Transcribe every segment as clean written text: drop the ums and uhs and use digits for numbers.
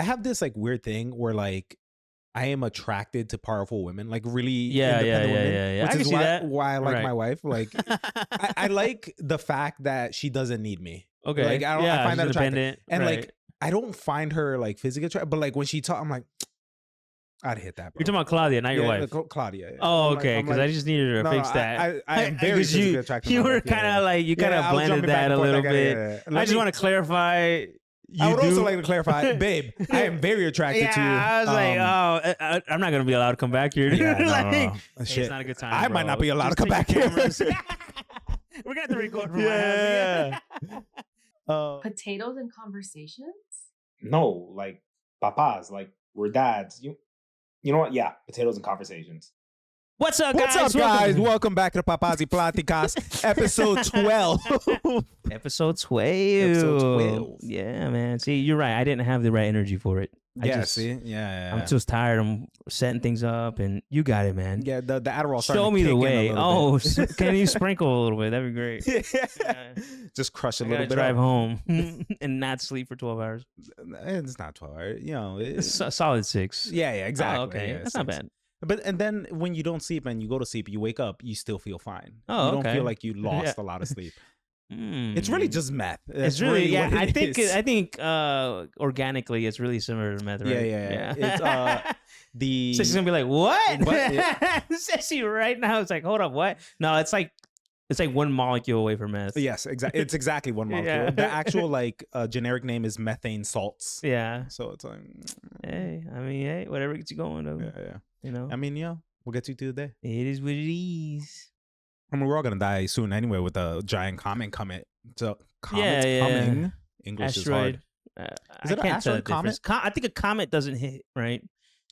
I have this like weird thing where like I am attracted to powerful women, like really Yeah, independent women, yeah. which I can is see that. why I like Right. my wife. Like I like the fact that she doesn't need me. Okay. Like I find she's that attractive. independent. And right. like I don't find her like physically attractive, but like when she talk, I'm like, I'd hit that. Bro. You're talking about Claudia, not your wife. Claudia. Yeah. Oh, okay. Because I just needed her to fix that. I am very physically attracted. You were kind of like, you kind of blended that a little bit. I just want to clarify. I would also like to clarify, babe, I am very attracted to you. I was like, I'm not going to be allowed to come back here. Yeah, like, no. Hey, it's not a good time. I might not be allowed to come back here. here. We're going to have to record from my house. Potatoes and conversations? No, like papas, like we're dads. You know what? Yeah, potatoes and conversations. What's up, guys? What's up, guys? Welcome back to the Platicas, episode 12. Episode 12. Episode 12. Yeah, man. See, you're right. I didn't have the right energy for it. I'm just tired. I'm setting things up, and you got it, man. Yeah, the Adderall. Show me the way. Oh, can you sprinkle a little bit? That'd be great. Yeah. Just crush a little bit. Drive home and not sleep for 12 hours. It's not 12 hours. You know, it's a solid 6. Yeah, exactly. Oh, okay, yeah, that's 6. not bad. But and then when you don't sleep and you go to sleep, you wake up, you still feel fine. Oh, you don't feel like you lost a lot of sleep. It's really just meth. It's really I think organically it's really similar to meth, right? Yeah. It's the so she's gonna be like, what? Yeah. She right now it's like, hold up, what? No, it's like one molecule away from meth. Yes, exactly. It's exactly one molecule. Yeah. The actual like generic name is methane salts. Yeah. So it's like, hey, whatever gets you going though. Yeah. You know. I mean, we'll get you through the day. It is what it is. I mean, we're all gonna die soon anyway with a giant comet coming. So comets coming. English asteroid. is hard. Is it an asteroid comet? I think a comet doesn't hit, right?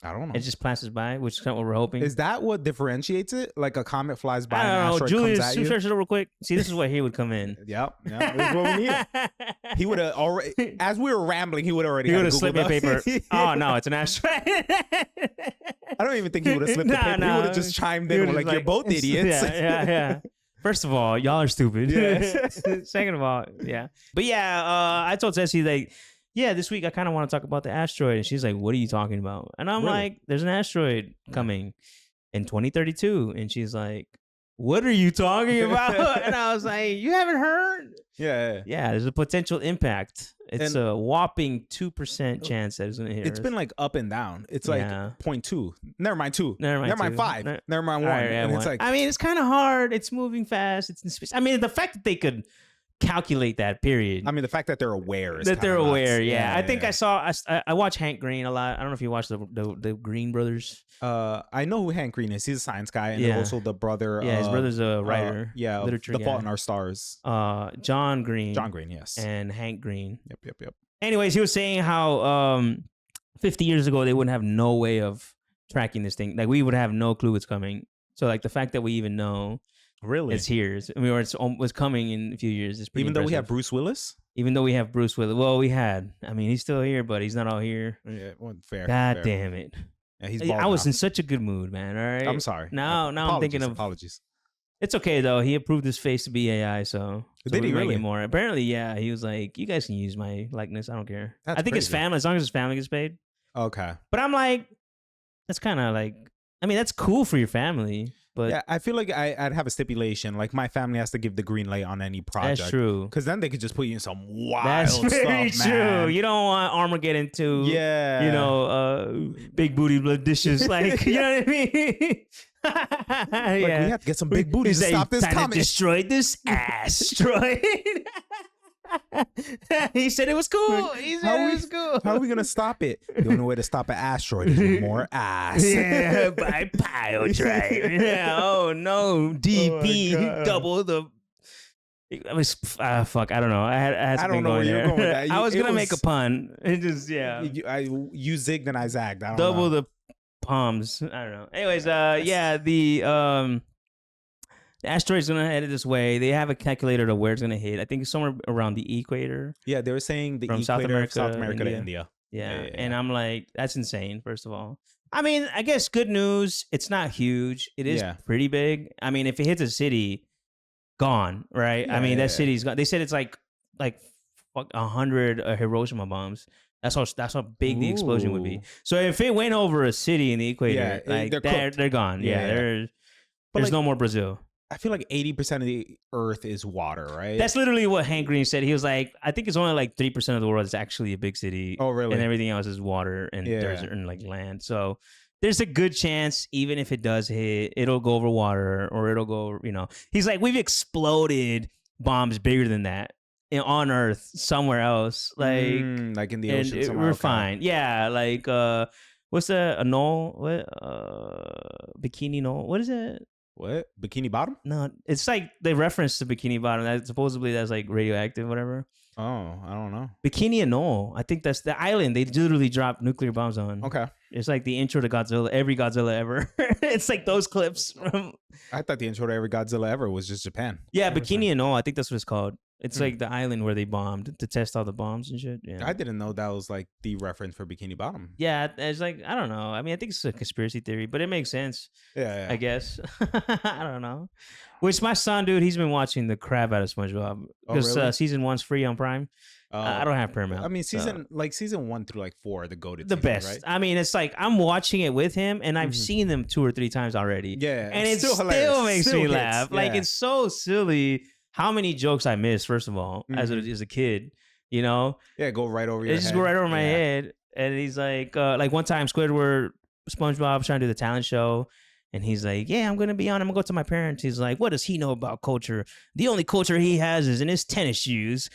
I don't know. It just passes by, which is kind of what we're hoping. Is that what differentiates it? Like a comet flies by I and an don't know. asteroid Julius, comes at you? search it real quick. See, this is where he would come in. Yep. This is what we need. He would have already, as we were rambling, he would have already. He would have slipped me a paper. Oh no, it's an asteroid. I don't even think he would have slipped the paper. He would have just chimed in like, you're both idiots. Yeah. First of all, y'all are stupid. Yeah. Second of all, yeah. But yeah, I told Tessie like, yeah, this week I kind of want to talk about the asteroid. And she's like, what are you talking about? And I'm like, there's an asteroid coming in 2032. And she's like, what are you talking about? And I was like, you haven't heard? Yeah. There's a potential impact. It's a whopping 2% chance that it's going to hit It's Earth. been like up and down. It's like 0.2. Never mind 2. Never mind 5. Never mind 1. And it's like, I mean, it's kind of hard. It's moving fast. It's in space. I mean, the fact that they could calculate that period. I mean, the fact that they're aware is that they're aware. Nuts. Yeah. I think I watch Hank Green a lot. I don't know if you watch the Green brothers. I know who Hank Green is. He's a science guy, and also the brother. Yeah, his brother's a writer. Literature. The Fault in Our Stars. John Green. John Green, yes. And Hank Green. Yep. Anyways, he was saying how 50 years ago they wouldn't have no way of tracking this thing. Like we would have no clue it's coming. So like the fact that we even know. Really? It's here. I mean, or it's coming in a few years. It's pretty Even though impressive. we have Bruce Willis? Even though we have Bruce Willis. Well, we had. I mean, he's still here, but he's not all here. Yeah, well, fair. God damn it. Yeah, he's bald I was now. in such a good mood, man. All right. I'm sorry. Now I'm thinking of... Apologies. It's okay, though. He approved his face to be AI, so... Did he really? More. Apparently, yeah. He was like, you guys can use my likeness. I don't care. That's I think his family, as long as his family gets paid. Okay. But I'm like, that's kind of like... I mean, that's cool for your family. But yeah, I feel like I'd have a stipulation. Like my family has to give the green light on any project. That's true. Because then they could just put you in some wild That's very stuff, true. man. You don't want Armageddon to, big booty blood dishes. Like, you know what I mean? Like, we have to get some big booties to stop this comet. Destroy this asteroid. He said it was cool. He said it was cool. How are we going to stop it? The only way to stop an asteroid is with more ass. Yeah, by pile drive. Yeah, oh no. DP, double the... I was fuck. I don't know. I had something going there. Going with that. I was gonna make a pun. It just you zigged and I zagged. I don't double know. the palms. I don't know. Anyways, the asteroid's gonna head this way. They have a calculator to where it's gonna hit. I think it's somewhere around the equator. Yeah, they were saying the from equator of South America to India. Yeah, and I'm like, that's insane. First of all, I mean, I guess good news. It's not huge. It is pretty big. I mean, if it hits a city. Gone, right? I mean, that city's gone. They said it's like 100 Hiroshima bombs. That's how big the explosion would be. Ooh. So if it went over a city in the equator, Yeah, like they're they're gone. Yeah, Yeah, yeah. there's like- no more Brazil. I feel like 80% of the Earth is water, right? That's literally what Hank Green said. He was like, I think it's only like 3% of the world is actually a big city. Oh, really? And everything else is water and Yeah. desert and like land. So there's a good chance, even if it does hit, it'll go over water or it'll go, He's like, we've exploded bombs bigger than that on Earth somewhere else. Like in the ocean somewhere. we're Okay. fine. Yeah, like what's that? A knoll? What? Bikini Knoll? What is it? What? Bikini Bottom? No, it's like they reference to Bikini Bottom. That supposedly that's like radioactive, whatever. Oh, I don't know. Bikini Knoll. I think that's the island they literally dropped nuclear bombs on. Okay. It's like the intro to Godzilla. Every Godzilla ever. It's like those clips from. I thought the intro to every Godzilla ever was just Japan. Yeah, Never Bikini Knoll. I think that's what it's called. It's Hmm. like the island where they bombed to test all the bombs and shit. Yeah. I didn't know that was like the reference for Bikini Bottom. Yeah, it's like I don't know. I mean, I think it's a conspiracy theory, but it makes sense. Yeah. I guess. I don't know. Which my son, dude, he's been watching the crap out of SpongeBob because really? season 1's free on Prime. I don't have Paramount. I mean, so- season 1 through like 4 are the goated the seasons, best. right? I mean, it's like I'm watching it with him, and I've Mhm. seen them 2 or 3 times already. Yeah. and it still hilarious. makes Still me hits. laugh. Like Yeah. it's so silly how many jokes I missed. First of all, as a kid, Yeah, go right over your it head. just go right over my Yeah. head. And he's like one time Squidward, SpongeBob trying to do the talent show. And he's like, yeah, I'm going to be on. I'm going to go to my parents. He's like, what does he know about culture? The only culture he has is in his tennis shoes.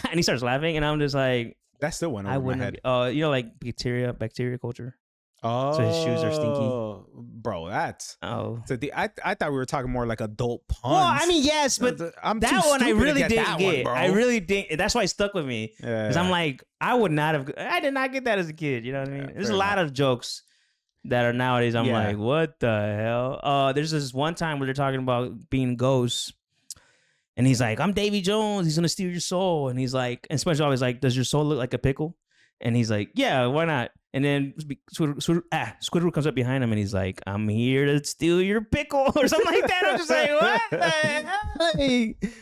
And he starts laughing. And I'm just like, That still went over I my wouldn't head. like bacteria culture. Oh, his shoes are stinky. Bro, that's... Oh. So I thought we were talking more like adult puns. Well, I mean, yes, but I'm that too one I stupid to really get didn't that get. one, bro. I really didn't. That's why it stuck with me. Because I'm like, I did not get that as a kid. You know what I mean? Yeah, There's fair a lot of jokes that are nowadays. I'm Yeah. like, what the hell? There's this one time where they're talking about being ghosts. And he's like, I'm Davy Jones. He's going to steal your soul. And he's like, and SpongeBob is like, does your soul look like a pickle? And he's like, yeah, why not? And then Squidward comes up behind him and he's like, I'm here to steal your pickle or something like that. I'm just like, what the hell? Like,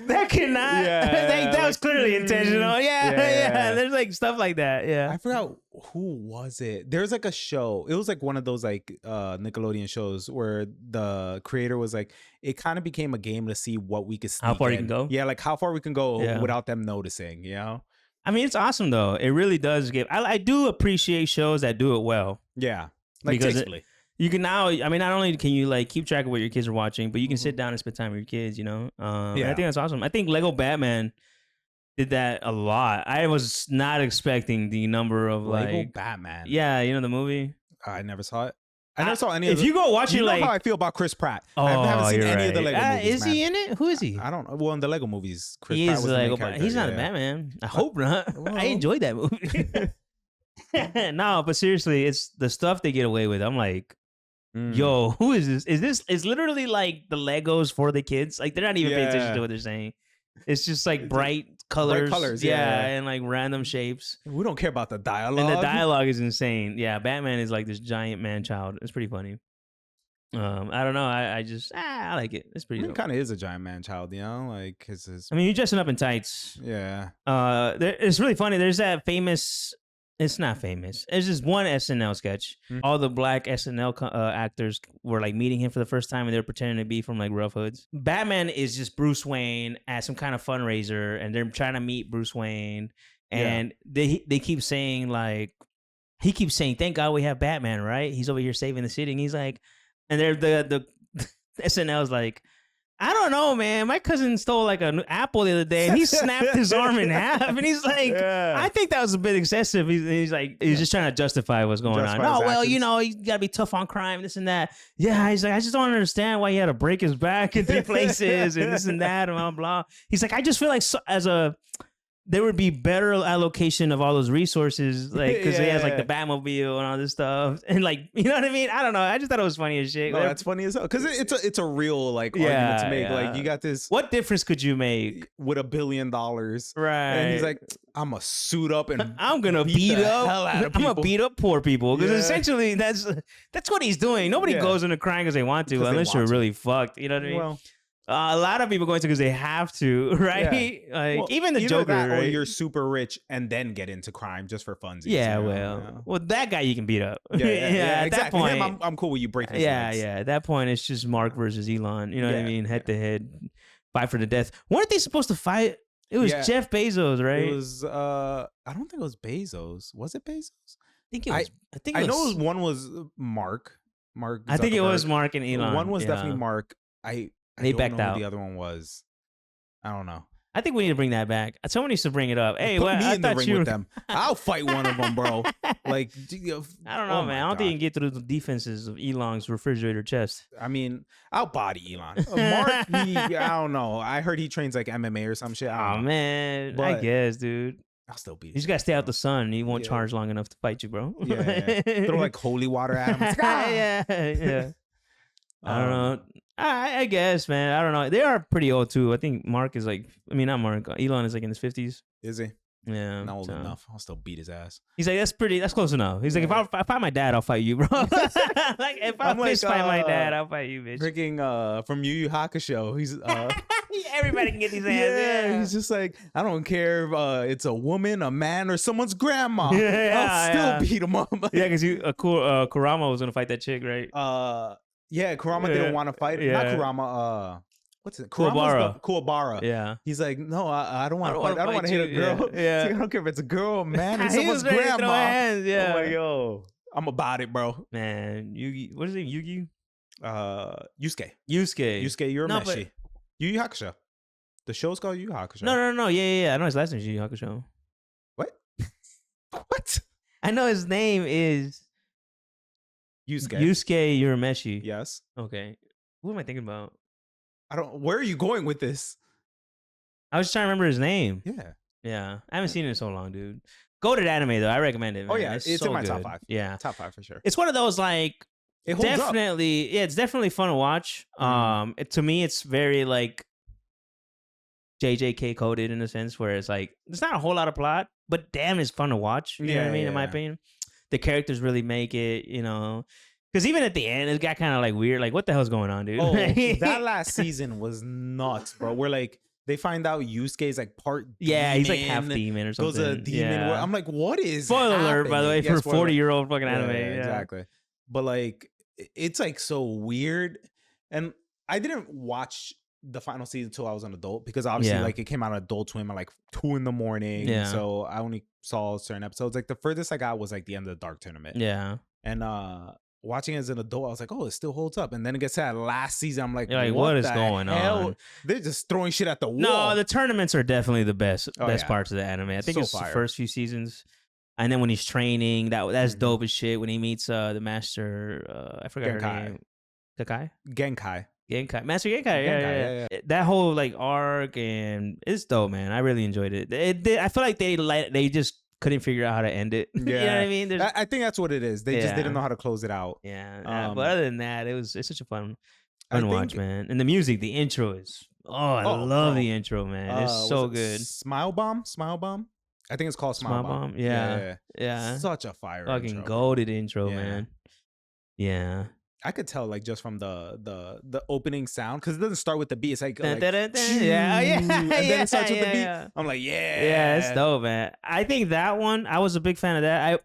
that cannot. That was clearly intentional. Yeah. There's like stuff like that. Yeah. I forgot who was it. There's like a show. It was like one of those like Nickelodeon shows where the creator was like, it kind of became a game to see what we could sneak How far you in. can go? Yeah, like how far we can go Yeah. without them noticing, you know? I mean, it's awesome though. It really does give. I do appreciate shows that do it well. Yeah. Like Because tastefully. You can now, I mean, not only can you like keep track of what your kids are watching, but you can sit down and spend time with your kids, and I think that's awesome. I think Lego Batman did that a lot. I was not expecting the number of Lego like, Batman. yeah, the movie. I never saw it. I never saw any of If it. you go watch You it, know like, how I feel about Chris Pratt. oh, I haven't seen you're any right. of the Lego movies. Is he in it? Who is he? I don't know. Well, in the Lego movies, Chris He Pratt is was the main Lego character. Batman. He's not a yeah. Batman. I hope not. Well. I enjoyed that movie. No, but seriously, it's the stuff they get away with. I'm like, Mm. yo, who is this? Is literally like the Legos for the kids? Like they're not even paying attention to what they're saying. It's just like bright colors, yeah. and like random shapes. We don't care about the dialogue. And the dialogue is insane. Yeah, Batman is like this giant man child. It's pretty funny. I don't know. I just I like it. It's pretty. He dope. kind of is a giant man child, you know? Like his I mean, you're dressing up in tights. yeah. It's really funny. There's that famous. It's not famous. It's just one SNL sketch. Mhm. All the black SNL actors were like meeting him for the first time, and they were pretending to be from like Rough Hoods. Batman is just Bruce Wayne at some kind of fundraiser, and they're trying to meet Bruce Wayne, and they keep saying like, he keeps saying, "Thank God we have Batman, right? He's over here saving the city," and he's like, and they're the SNL's like, I don't know, man. My cousin stole like an apple the other day, and he snapped his arm in half. And he's like, I think that was a bit excessive. He's like, he's just trying to justify what's going on. No, well, you know, you gotta be tough on crime, this and that. Yeah, he's like, I just don't understand why he had to break his back in 3 places and this and that and blah blah. He's like, I just feel like there would be better allocation of all those resources, like because he has like the Batmobile and all this stuff, and like, you know what I mean? I don't know. I just thought it was funny as shit. No, that's funny as hell because it's a real like argument to make. Like you got this. What difference could you make with $1 billion? Right. And he's like, I'm gonna suit up and I'm gonna beat up. I'm gonna beat up poor people because essentially that's what he's doing. Nobody goes into crime because they want to, unless you're really fucked. You know what I mean? Well, A lot of people going to because they have to, right? Like Well, even the either Joker, that or right? you're super rich and then get into crime just for funsies. Yeah, you know? well, well, that guy you can beat up. Yeah, At exactly. that point, Him, I'm cool with you breaking his yeah, legs. yeah. At that point, it's just Mark versus Elon. You know what I Yeah, mean? Head to head, fight for the death. Weren't they supposed to fight? It was Yeah. Jeff Bezos, right? It was I don't think it was Bezos. Was it Bezos? I think it was. I think I it know was, one was Mark. I think it was Zuckerberg. Mark and Elon. One was yeah. definitely Mark. I They don't backed know out. who the other one was. I don't know. I think we need to bring that back. Someone needs to bring it up. Hey, Put well, me I in the thought ring you with were... them. I'll fight one of them, bro. Like, I don't know, oh man. my I don't think you God. can get through the defenses of Elon's refrigerator chest. I mean, I'll body Elon. Mark, I don't know. I heard he trains like MMA or some shit. I Oh don't know. man, I But- guess, dude. I'll still beat You his just gotta ass, stay out bro. the sun. He won't Yeah. charge long enough to fight you, bro. Yeah. Throw like holy water at him. yeah. I don't know. I guess, man. I don't know. They are pretty old too. I think Mark is like, I mean, not Mark. Elon is like in his 50s. Is he? Yeah. Not old so- enough. I'll still beat his ass. He's like, that's close enough. He's like, Yeah. if I fight my dad, I'll fight you, bro. Like, if I I'm like, fist fight my dad, I'll fight you, bitch. Freaking from Yuyu Hakusho. He's Everybody can get these hands. yeah, he's just like, I don't care if it's a woman, a man, or someone's grandma. Yeah, I'll still beat him up. Yeah, because Kurama was gonna fight that chick, right? Yeah, Kurama Yeah. didn't want to fight. Yeah. Not Kurama. What's it? Kuwabara. Kuwabara. Yeah. He's like, no, I don't want to wanna fight. I don't want to fight hit a you. girl. Yeah. Yeah. He's like, I don't care if it's a girl, a man, or He someone's was ready to throw grandma. hands, yeah. I'm like, yo, I'm about it, bro. Man, Yugi, what is it? Yugi? Yusuke. Yusuke. Yusuke Urameshi. No, but- Yu Yu Hakusho. The show's called Yu Yu Hakusho. No. Yeah. I know his last name is Yu Yu Hakusho. What? What? I know his name is Yusuke. Yusuke Urameshi. Yes. Okay. What am I thinking about? I don't. Where are you going with this? I was just trying to remember his name. Yeah. Yeah. I haven't seen it in so long, dude. Go to the anime though. I recommend it. Oh, man. yeah, it's so in my top good. 5. Yeah. Top 5 for sure. It's one of those like It holds up. definitely, yeah, it's definitely fun to watch. To me, it's very like JJK coded in a sense where it's like there's not a whole lot of plot, but damn, it's fun to watch. You know what I mean? In my opinion, the characters really make it. You know, because even at the end, it got kind of like weird. Like, what the hell's going on, dude? Oh, that last season was nuts, bro. We're like, they find out Yusuke is like part yeah, he's like half demon, demon or something. goes a demon. Yeah. I'm like, what is Spoiler alert, by the way, happening? Yeah, for spoiler. 40-year-old fucking Yeah, anime. yeah, Yeah, exactly. But like, it's like so weird. And I didn't watch the final season until I was an adult because obviously Yeah. like it came out on Adult Swim at like 2 a.m. Yeah. So I only saw certain episodes. Like the furthest I got was like the end of the Dark Tournament. Yeah. And watching it as an adult, I was like, oh, it still holds up. And then it gets to that last season. I'm like, You're like, what is the going hell? on? They're just throwing shit at the wall. No, the tournaments are definitely the best Oh, best yeah. parts of the anime. I think So it's the fire. first few seasons. And then when he's training, that's Mhm. dope as shit. When he meets the master, I forgot her Genkai. name. Kakai? Genkai. Genkai. Master Genkai. Genkai, Yeah. That whole like arc and it's dope, man. I really enjoyed it. I feel like they just couldn't figure out how to end it. You know what I mean? There's, I think that's what it is. They just Yeah. didn't know how to close it out. but other than that, it's such a fun I watch, think- man. And the music, the intro is I Oh, love bro. the intro, man. It's so was it good. Smile Bomb? Smile Bomb? I think it's called Smile, Smile Bomb. Bomb? Yeah. Such a fire Fucking intro, bro. goated intro, Yeah. man. Yeah. I could tell like just from the opening sound because it doesn't start with the beat. It's like, Dun, like dun, dun, dun. Yeah, yeah, and then it starts with the beat. yeah. I'm like, yeah, Yeah, it's dope, man. I think that one, I was a big fan of that.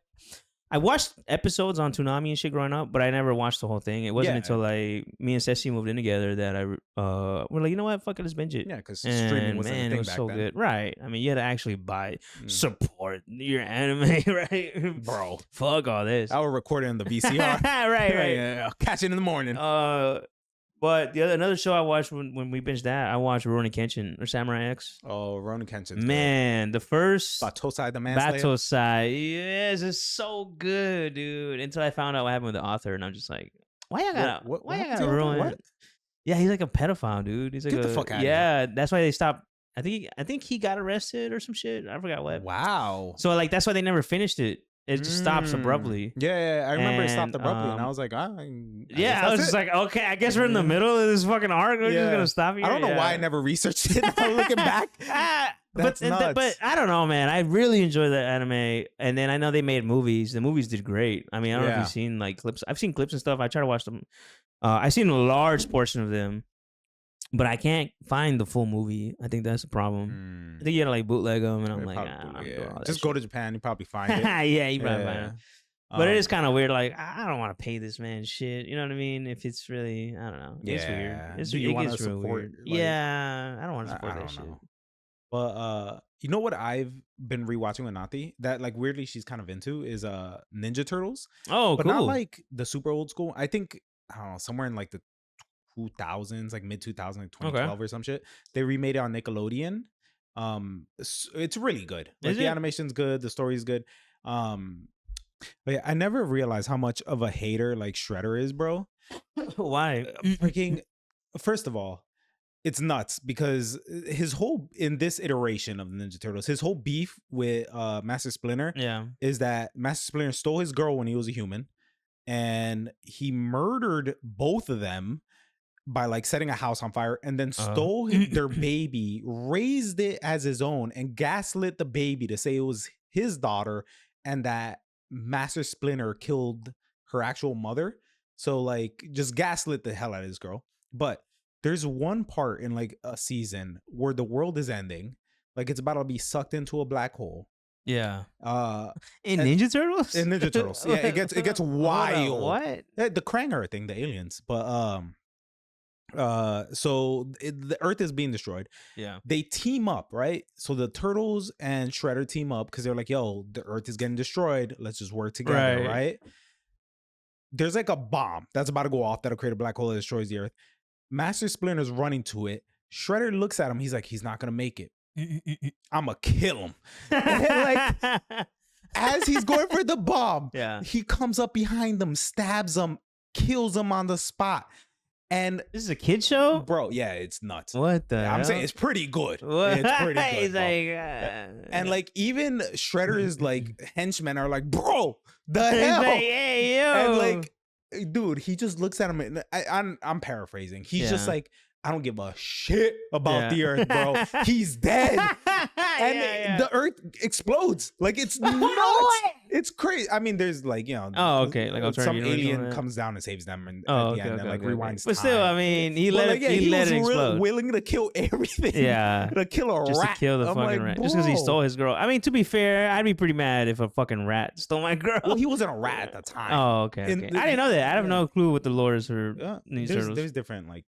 I watched episodes on Toonami and shit growing up, but I never watched the whole thing. It wasn't Yeah. until like me and Ceci moved in together that we're like, you know what, fuck it, let's binge it. Yeah, because streaming And wasn't a man, thing it was back so then. good, right? I mean, you had to actually buy, Mm. support your anime, right? Bro. Fuck all this. I would record it on the VCR. right. Yeah, I'll catch it in the morning. But another show I watched when we binged that, I watched Rurouni Kenshin or Samurai X. Oh, Ronan Kenshin's Man, the first Batosai the Manslayer. Batosai, yes, it's so good, dude. Until I found out what happened with the author, and I'm just like, why y'all gotta, What why y'all happened gotta to him? ruin? What? Yeah, he's like a pedophile, dude. He's like Get the fuck outta here. Yeah, that's why they stopped. I think he got arrested or some shit. I forgot what. Wow. So like that's why they never finished it. It just stops Mm. abruptly. Yeah, I remember it stopped And, abruptly, and I um, was like, Yeah, guess I was that's just it. like, okay, I guess we're in the middle of this fucking arc. We're just Yeah. gonna stop here. I don't know why I Yeah. never researched it. Now looking back, But That's nuts. but I don't know, man. I really enjoy the anime, and then I know they made movies. The movies did great. I mean, I don't know if Yeah. you've seen like clips. I've seen clips and stuff. I try to watch them. I've seen a large portion of them. but I can't find the full movie. I think that's the problem. I think you gotta like bootleg them, and I'm like, I'm doing all that just shit. go to Japan, you probably find it. Yeah, you probably find Yeah. it. But it is kind of weird. Like, I don't want to pay this man shit. You know what I mean? If it's really, I don't know. It's weird. Yeah. It's Do you it wanna gets real support, weird. like- Yeah, I don't want to I support that don't shit. know. But you know what I've been rewatching with Nati that like weirdly she's kind of into is Ninja Turtles. Oh, But cool. not like the super old school. I think I don't know, somewhere in like the 2000s, like mid 2000s, like 2012 or some shit. They remade it on Nickelodeon. It's really good. Like Is the it? animation's good, the story's good. But yeah, I never realized how much of a hater like Shredder is, bro. Why? Freaking first of all, it's nuts because his whole in this iteration of the Ninja Turtles, his whole beef with Master Splinter Yeah. is that Master Splinter stole his girl when he was a human, and he murdered both of them by like setting a house on fire, and then stole their baby, raised it as his own, and gaslit the baby to say it was his daughter, and that Master Splinter killed her actual mother. So like just gaslit the hell out of this girl. But there's one part in like a season where the world is ending, like it's about to be sucked into a black hole. Yeah. In and- Ninja Turtles? In Ninja Turtles, yeah, it gets Hold on, wild. what? The Kranger thing, the aliens, but so the Earth is being destroyed. Yeah. They team up, right? So the Turtles and Shredder team up because they're like, "Yo, the Earth is getting destroyed. Let's just work together, Right. right?" There's like a bomb that's about to go off that'll create a black hole that destroys the Earth. Master Splinter's running to it. Shredder looks at him. He's like, "He's not gonna make it. I'ma kill him." Like, as he's going for the bomb, Yeah. he comes up behind them, stabs him, kills him on the spot. And This is a kid show? bro, yeah, it's nuts. What the I'm hell? saying it's pretty good. What? It's pretty good. He's bro. like, And like even Shredder's like henchmen are like, bro, the he's hell? like, hey, yo. And like, dude, he just looks at him and I'm paraphrasing. He's just Yeah. like, I don't give a shit about Yeah. the Earth, bro. He's dead. And yeah. the Earth explodes. Like it's nuts. What? It's crazy. I mean, there's like, Oh, okay, like alternative some universe and all alien that. comes down and saves them, and Oh, at okay, the end, okay, and like okay, okay. rewinds. But still, I time. mean, he But, let like, it. yeah, he let was it explode. willing to kill everything. Yeah. to kill a Just rat. to kill the I'm fucking like, rat. Just because he bro. stole his girl. I mean, to be fair, I'd be pretty mad if a fucking rat stole my girl. Well, he wasn't a rat at the time. Oh, okay. In okay. the- I didn't know that. I have yeah. no clue what the lore is for Yeah, Ninja there's, Turtles. there's different like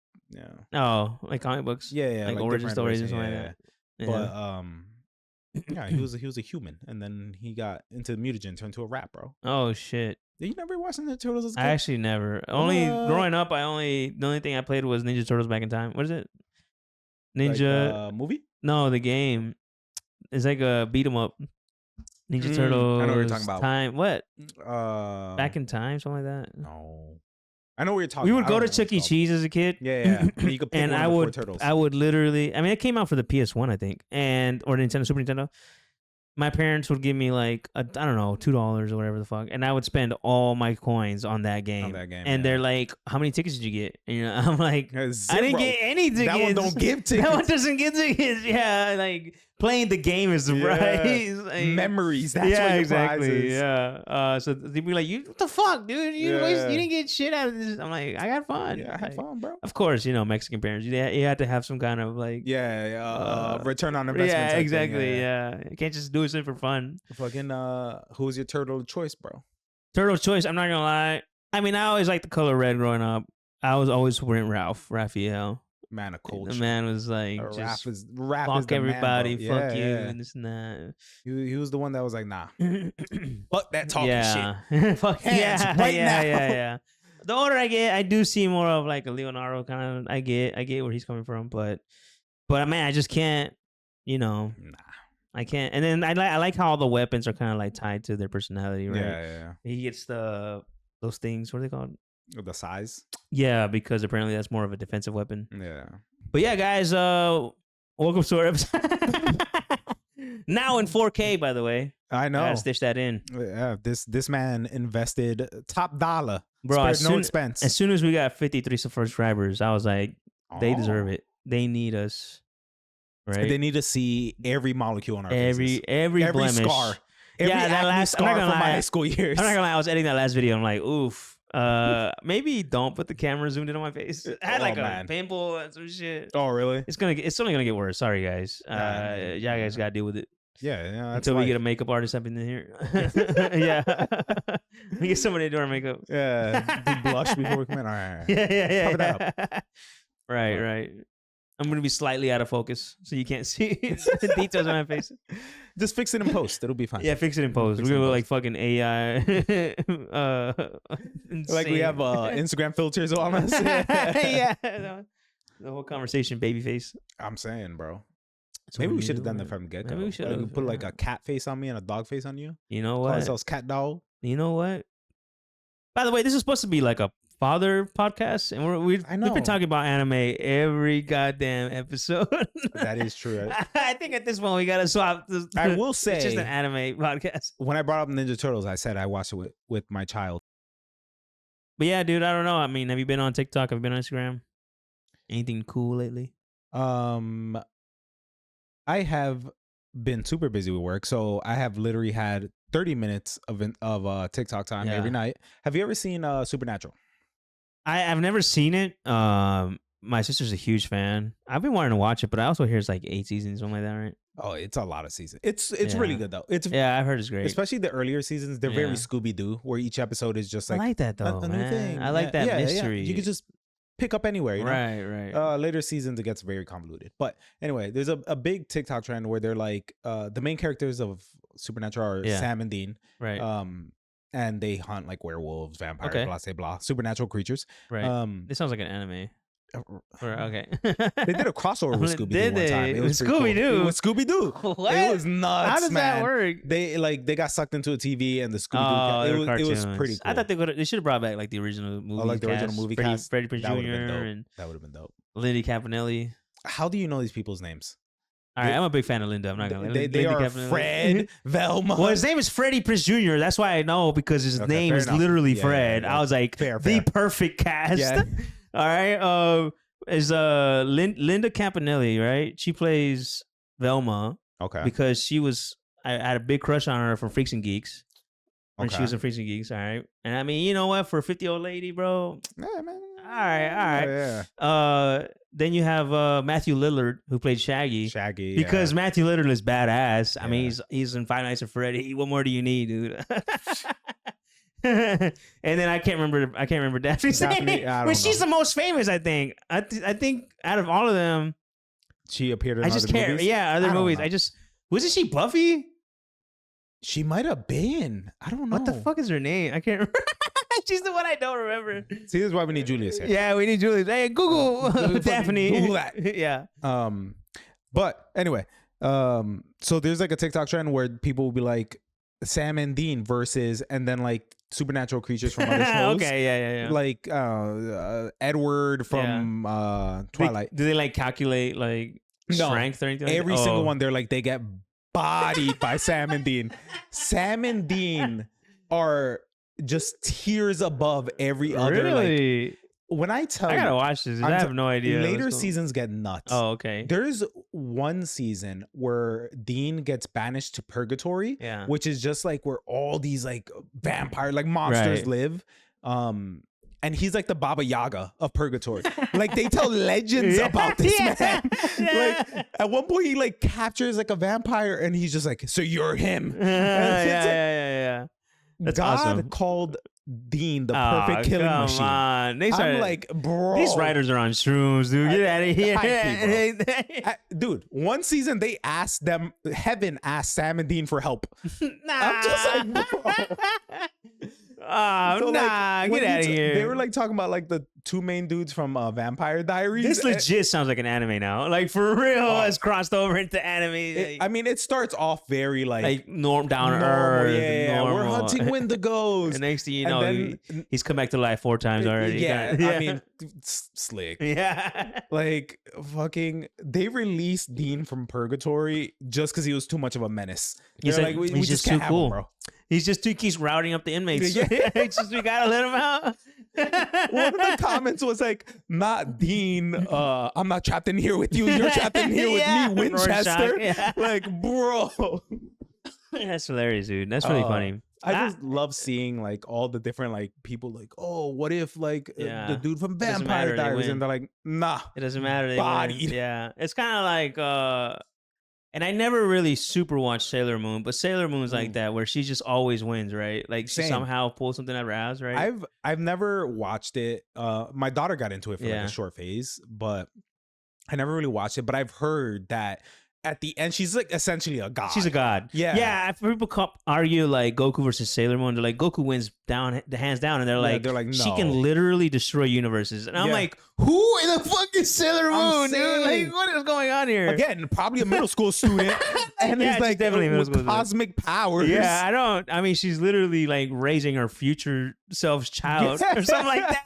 Oh, like comic books. yeah like origin different stories and versions, something like that. Yeah. But yeah, he was a human, and then he got into mutagen, turned to a rat, bro. Oh shit! Did you never watch the Turtles as a I kid? actually never. Only What? growing up, the only thing I played was Ninja Turtles Back in Time. What is it? Like, Ninja? movie? No, the game. It's like a beat 'em up. Ninja I Turtles. know what you're talking about. Time. What? Back in Time, something like that. No, I know what you're talking. We would about. I go don't to know what Chuck E. it's Cheese as a kid. called. Yeah. You could pick And one I of the four would, turtles. I would literally. I mean, it came out for the PS1, I think, or Nintendo, Super Nintendo. My parents would give me like I don't know, $2 or whatever the fuck, and I would spend all my coins on that game. And yeah. they're like, "How many tickets did you get?" And, you know, I'm like, Yeah, I didn't zero. get any tickets. That one don't give tickets. That one doesn't get tickets. Yeah, like playing the game is the prize. Like, Memories. That's yeah, what your exactly. prize is. Yeah. So they'd be like, "You what the fuck, dude? You Yeah. didn't get shit out of this." I'm like, "I got fun. Yeah, I had Like, fun, bro. Of course, Mexican parents. You had to have some kind of like. Yeah, return on investment. Yeah, type thing, exactly. Yeah. You can't just do it for fun. Fucking who's your turtle of choice, bro? Turtle's choice. I'm not gonna lie. I mean, I always liked the color red growing up. I was always supporting Raphael. Man of culture. The man was like, just Raph is fuck the everybody, man, bro. fuck you, Yeah. and this and that. He was the one that was like, nah, fuck that talking shit. Yeah. Fuck Hands yeah, right yeah, now. yeah. The older I get, I do see more of like a Leonardo kind of. I get where he's coming from, but man, I just can't. Nah. I can't. And then I like how all the weapons are kind of like tied to their personality, right? Yeah. He gets those things. What are they called? The size. Yeah, because apparently that's more of a defensive weapon. Yeah. But yeah, guys, welcome to our episode. Now in 4K, by the way. I know. Gotta stitch that in. Yeah, this man invested top dollar, Bro, spared no expense. As soon as we got 53 subscribers, I was like, they deserve it. They need us. Right? They need to see every molecule on our faces. every blemish. scar. Every Yeah, that acne last- I'm not scar gonna from my lie. high school years. I'm not gonna lie, I was editing that last video. I'm like, oof. Maybe don't put the camera zoomed in on my face. I had like a pimple and some shit. Oh, really? It's only gonna get worse. Sorry, guys. Yeah, guys gotta deal with it. Yeah. Until we get a makeup artist up in here. Yeah. We get somebody to do our makeup. Yeah. Do blush before we come in. All right. Yeah. Cover that up. Right. I'm gonna be slightly out of focus, so you can't see the details on my face. Just fix it in post. It'll be fine. Yeah, fix it in post. We're gonna look like fucking AI. Like we have Instagram filters on us. Yeah. The whole conversation, baby face. I'm saying, bro. So Maybe we should have done that from the get go. Maybe we should have put like a cat face on me and a dog face on you. You know Call what? ourselves cat dog. You know what? By the way, this is supposed to be like a father podcast, and we've been talking about anime every goddamn episode. That is true. I think at this point we gotta swap. I will say, it's just an anime podcast. When I brought up Ninja Turtles, I said I watched it with my child. But yeah, dude, I don't know. I mean, have you been on TikTok? Have you been on Instagram? Anything cool lately? I have been super busy with work, so I have literally had 30 minutes of TikTok time every night. Have you ever seen Supernatural? I've never seen it. My sister's a huge fan. I've been wanting to watch it, but I also hear it's like 8 seasons, something like that, right? Oh, it's a lot of seasons. It's really good though. I've heard it's great. Especially the earlier seasons. They're very Scooby Doo, where each episode is just like I like that though, a new thing. I like that mystery. You could just pick up anywhere, you know? Right. Later seasons it gets very convoluted. But anyway, there's a big TikTok trend where they're like the main characters of Supernatural are Sam and Dean. Right. And they hunt like werewolves, vampires, blah, blah, blah, supernatural creatures. Right. This sounds like an anime. Okay. They did a crossover with Scooby Doo one time. It was Scooby Doo. It was Scooby Doo. What? It was nuts. How does that work? They got sucked into a TV and the Scooby Doo. It was pretty cool. I thought they should have brought back like the original movie. Oh, like the original movie cast. Freddie Prinze Jr. and that would have been dope. Lindy Campanelli. How do you know these people's names? All right, I'm a big fan of Linda. I'm not gonna. They are Fred, Velma. Well, his name is Freddie Prinze Jr. That's why I know, because his name is literally Fred. I was like, the perfect cast. Yeah. All right. Is Linda Campanelli, right? She plays Velma. Okay. Because I had a big crush on her from Freaks and Geeks. When she was in Freaks and Geeks, all right. And I mean, you know what? For a 50-year-old lady, bro. Yeah, man. All right. Yeah. Then you have Matthew Lillard, who played Shaggy. Because Matthew Lillard is badass. I mean, he's in Five Nights at Freddy. What more do you need, dude? And then I can't remember Daphne's name. But she's the most famous, I think. I think out of all of them, she appeared in other movies. Yeah, other movies. Wasn't she Buffy? She might have been. I don't know. What the fuck is her name? I can't remember. She's the one I don't remember. See, this is why we need Julius here. Yeah, we need Julius. Hey, Google Daphne. Google that. Yeah. But anyway, so there's like a TikTok trend where people will be like Sam and Dean versus, and then like supernatural creatures from other shows. Okay, yeah. Like Edward from Twilight. Do they like calculate like strength or anything? Every single one, they're like they get bodied by Sam and Dean. Sam and Dean are just tiers above every other. Really? Like, when I tell you, I gotta watch this. I have no idea. Later seasons get nuts. Oh, okay. There's one season where Dean gets banished to purgatory, which is just like where all these like vampire like monsters live. And he's like the Baba Yaga of purgatory. Like they tell legends about this man. Like at one point he like captures like a vampire and he's just like, so you're him. Yeah. That's God awesome. Called Dean the perfect killing machine. On. I'm like, bro. These writers are on shrooms, dude. Get out of here. Dude, one season they asked them, Heaven asked Sam and Dean for help. I'm just like, bro. So get out of here. They were like talking about like the two main dudes from Vampire Diaries. This legit sounds like an anime now. Like for real, it's crossed over into anime. I mean, it starts off very like down to earth. Yeah, we're hunting Wendigos. And next thing you know, he's come back to life 4 times already. Yeah, I mean, slick. Yeah, like fucking. They released Dean from purgatory just because he was too much of a menace. They're like, we just can't have him, bro. He keeps routing up the inmates. We gotta let him out. One of the comments was like, not Dean, I'm not trapped in here with you, you're trapped in here with me, Winchester. Like, bro. That's hilarious, dude. That's really funny. I just love seeing like all the different like people like, oh, what if like the dude from Vampire Diaries, and they're like, nah, it doesn't matter. They bodied. win. Yeah, it's kind of like and I never really super watched Sailor Moon, but Sailor Moon's like that where she just always wins, right? Like she somehow pulls something out of her ass, right? I've never watched it. My daughter got into it for like a short phase, but I never really watched it. But I've heard that at the end, she's like essentially a god. She's a god. Yeah. Yeah. People argue like Goku versus Sailor Moon. They're like, Goku wins hands down. And they're like, no. She can literally destroy universes. And I'm like, who in the fuck is Sailor Moon, dude? Like, what is going on here? Again, probably a middle school student. And it's like definitely middle school cosmic powers. Yeah, I mean, she's literally like raising her future self's child or something like that.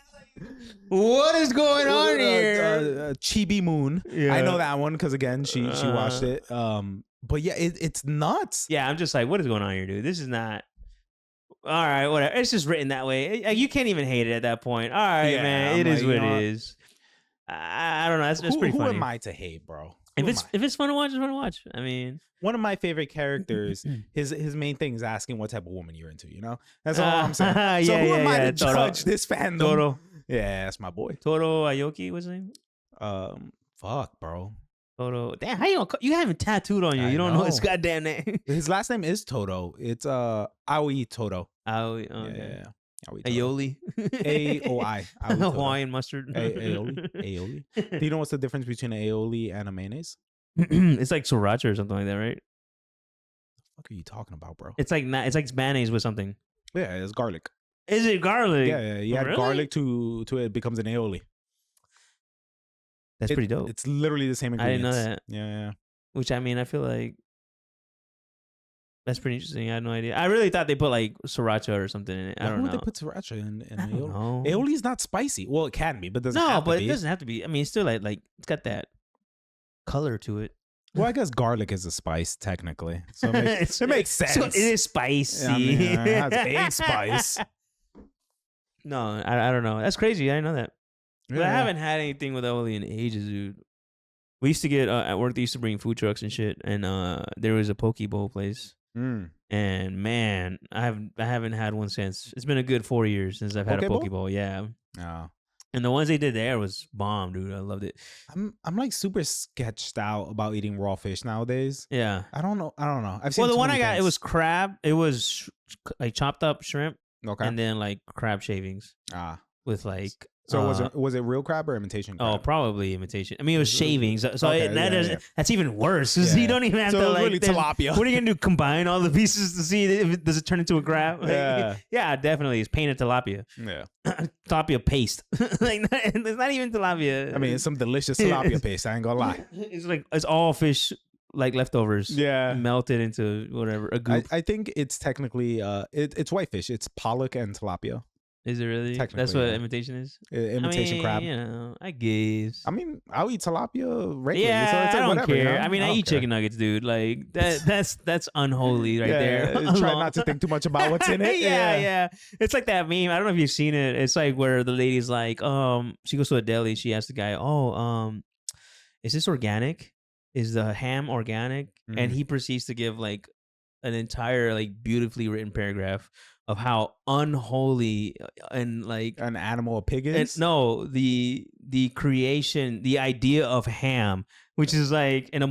What is going on here? Chibi Moon. Yeah. I know that one because again, she watched it. But yeah, it's nuts. Yeah, I'm just like, what is going on here, dude? This is not. All right, whatever. It's just written that way. You can't even hate it at that point. All right, man. It is what it is. I don't know. That's pretty funny. Who am I to hate, bro? If it's fun to watch, it's fun to watch. I mean, one of my favorite characters, his main thing is asking what type of woman you're into. You know, that's all I'm saying. So who am I to judge this fandom? Toro. Yeah, that's my boy. Toro Aoki, what's his name? Fuck, bro. Toro. Damn, how you have him tattooed on you? You don't know his goddamn name. His last name is Toto. It's Aoi Toto. Aoi. Okay. Yeah. Aioli. Aoi. Hawaiian mustard. Aioli. Do you know what's the difference between an aioli and a mayonnaise? It's like sriracha or something like that, right? What the fuck are you talking about, bro? It's like mayonnaise with something. Yeah, it's garlic. Is it garlic? Yeah. You add garlic to it becomes an aioli. That's pretty dope. It's literally the same ingredients. I didn't know that. Yeah. Which, I mean, I feel like that's pretty interesting. I had no idea. I really thought they put like sriracha or something in it. I don't know. Why would they put sriracha in aioli? Know. Aioli is not spicy. Well, it can be, but doesn't have to be. It doesn't have to be. I mean, it's still like it's got that color to it. Well, I guess garlic is a spice technically, so it makes sense. So it is spicy. I mean, it has a spice. No, I don't know. That's crazy. I didn't know that. But Yeah. I haven't had anything with aioli in ages, dude. We used to get at work. They used to bring food trucks and shit, and there was a poke bowl place. And man, I haven't had one since. It's been a good 4 years since I've had a poke bowl. Yeah. Oh. And the ones they did there was bomb, dude. I loved it. I'm like super sketched out about eating raw fish nowadays. Yeah. I don't know. I've seen the one I got, it was crab. It was like chopped up shrimp. Okay. And then like crab shavings. With like. So was it real crab or imitation crab? Oh, probably imitation. I mean, it was shavings. So Okay, that's even worse because you don't even have to like. Really tilapia. What are you gonna do? Combine all the pieces to see if does it turn into a crab? Like, yeah, definitely. It's painted tilapia. Yeah. Tilapia paste. Like it's not even tilapia. I mean, it's some delicious tilapia paste. I ain't gonna lie. It's all fish like leftovers. Yeah. Melted into whatever a goop. I think it's technically it's whitefish. It's pollock and tilapia. Is it really? That's what imitation is? Imitation crab. You know, I guess. I mean, I'll eat tilapia regularly. Yeah, so it's like, I don't whatever, care. You know? I mean, I eat chicken nuggets, dude. Like that's unholy right there. Try not to think too much about what's in it. Yeah. It's like that meme. I don't know if you've seen it. It's like where the lady's like, she goes to a deli. She asks the guy, is this organic? Is the ham organic? And he proceeds to give like an entire like beautifully written paragraph of how unholy and like an animal a pig is. No, the creation, the idea of ham, which is like an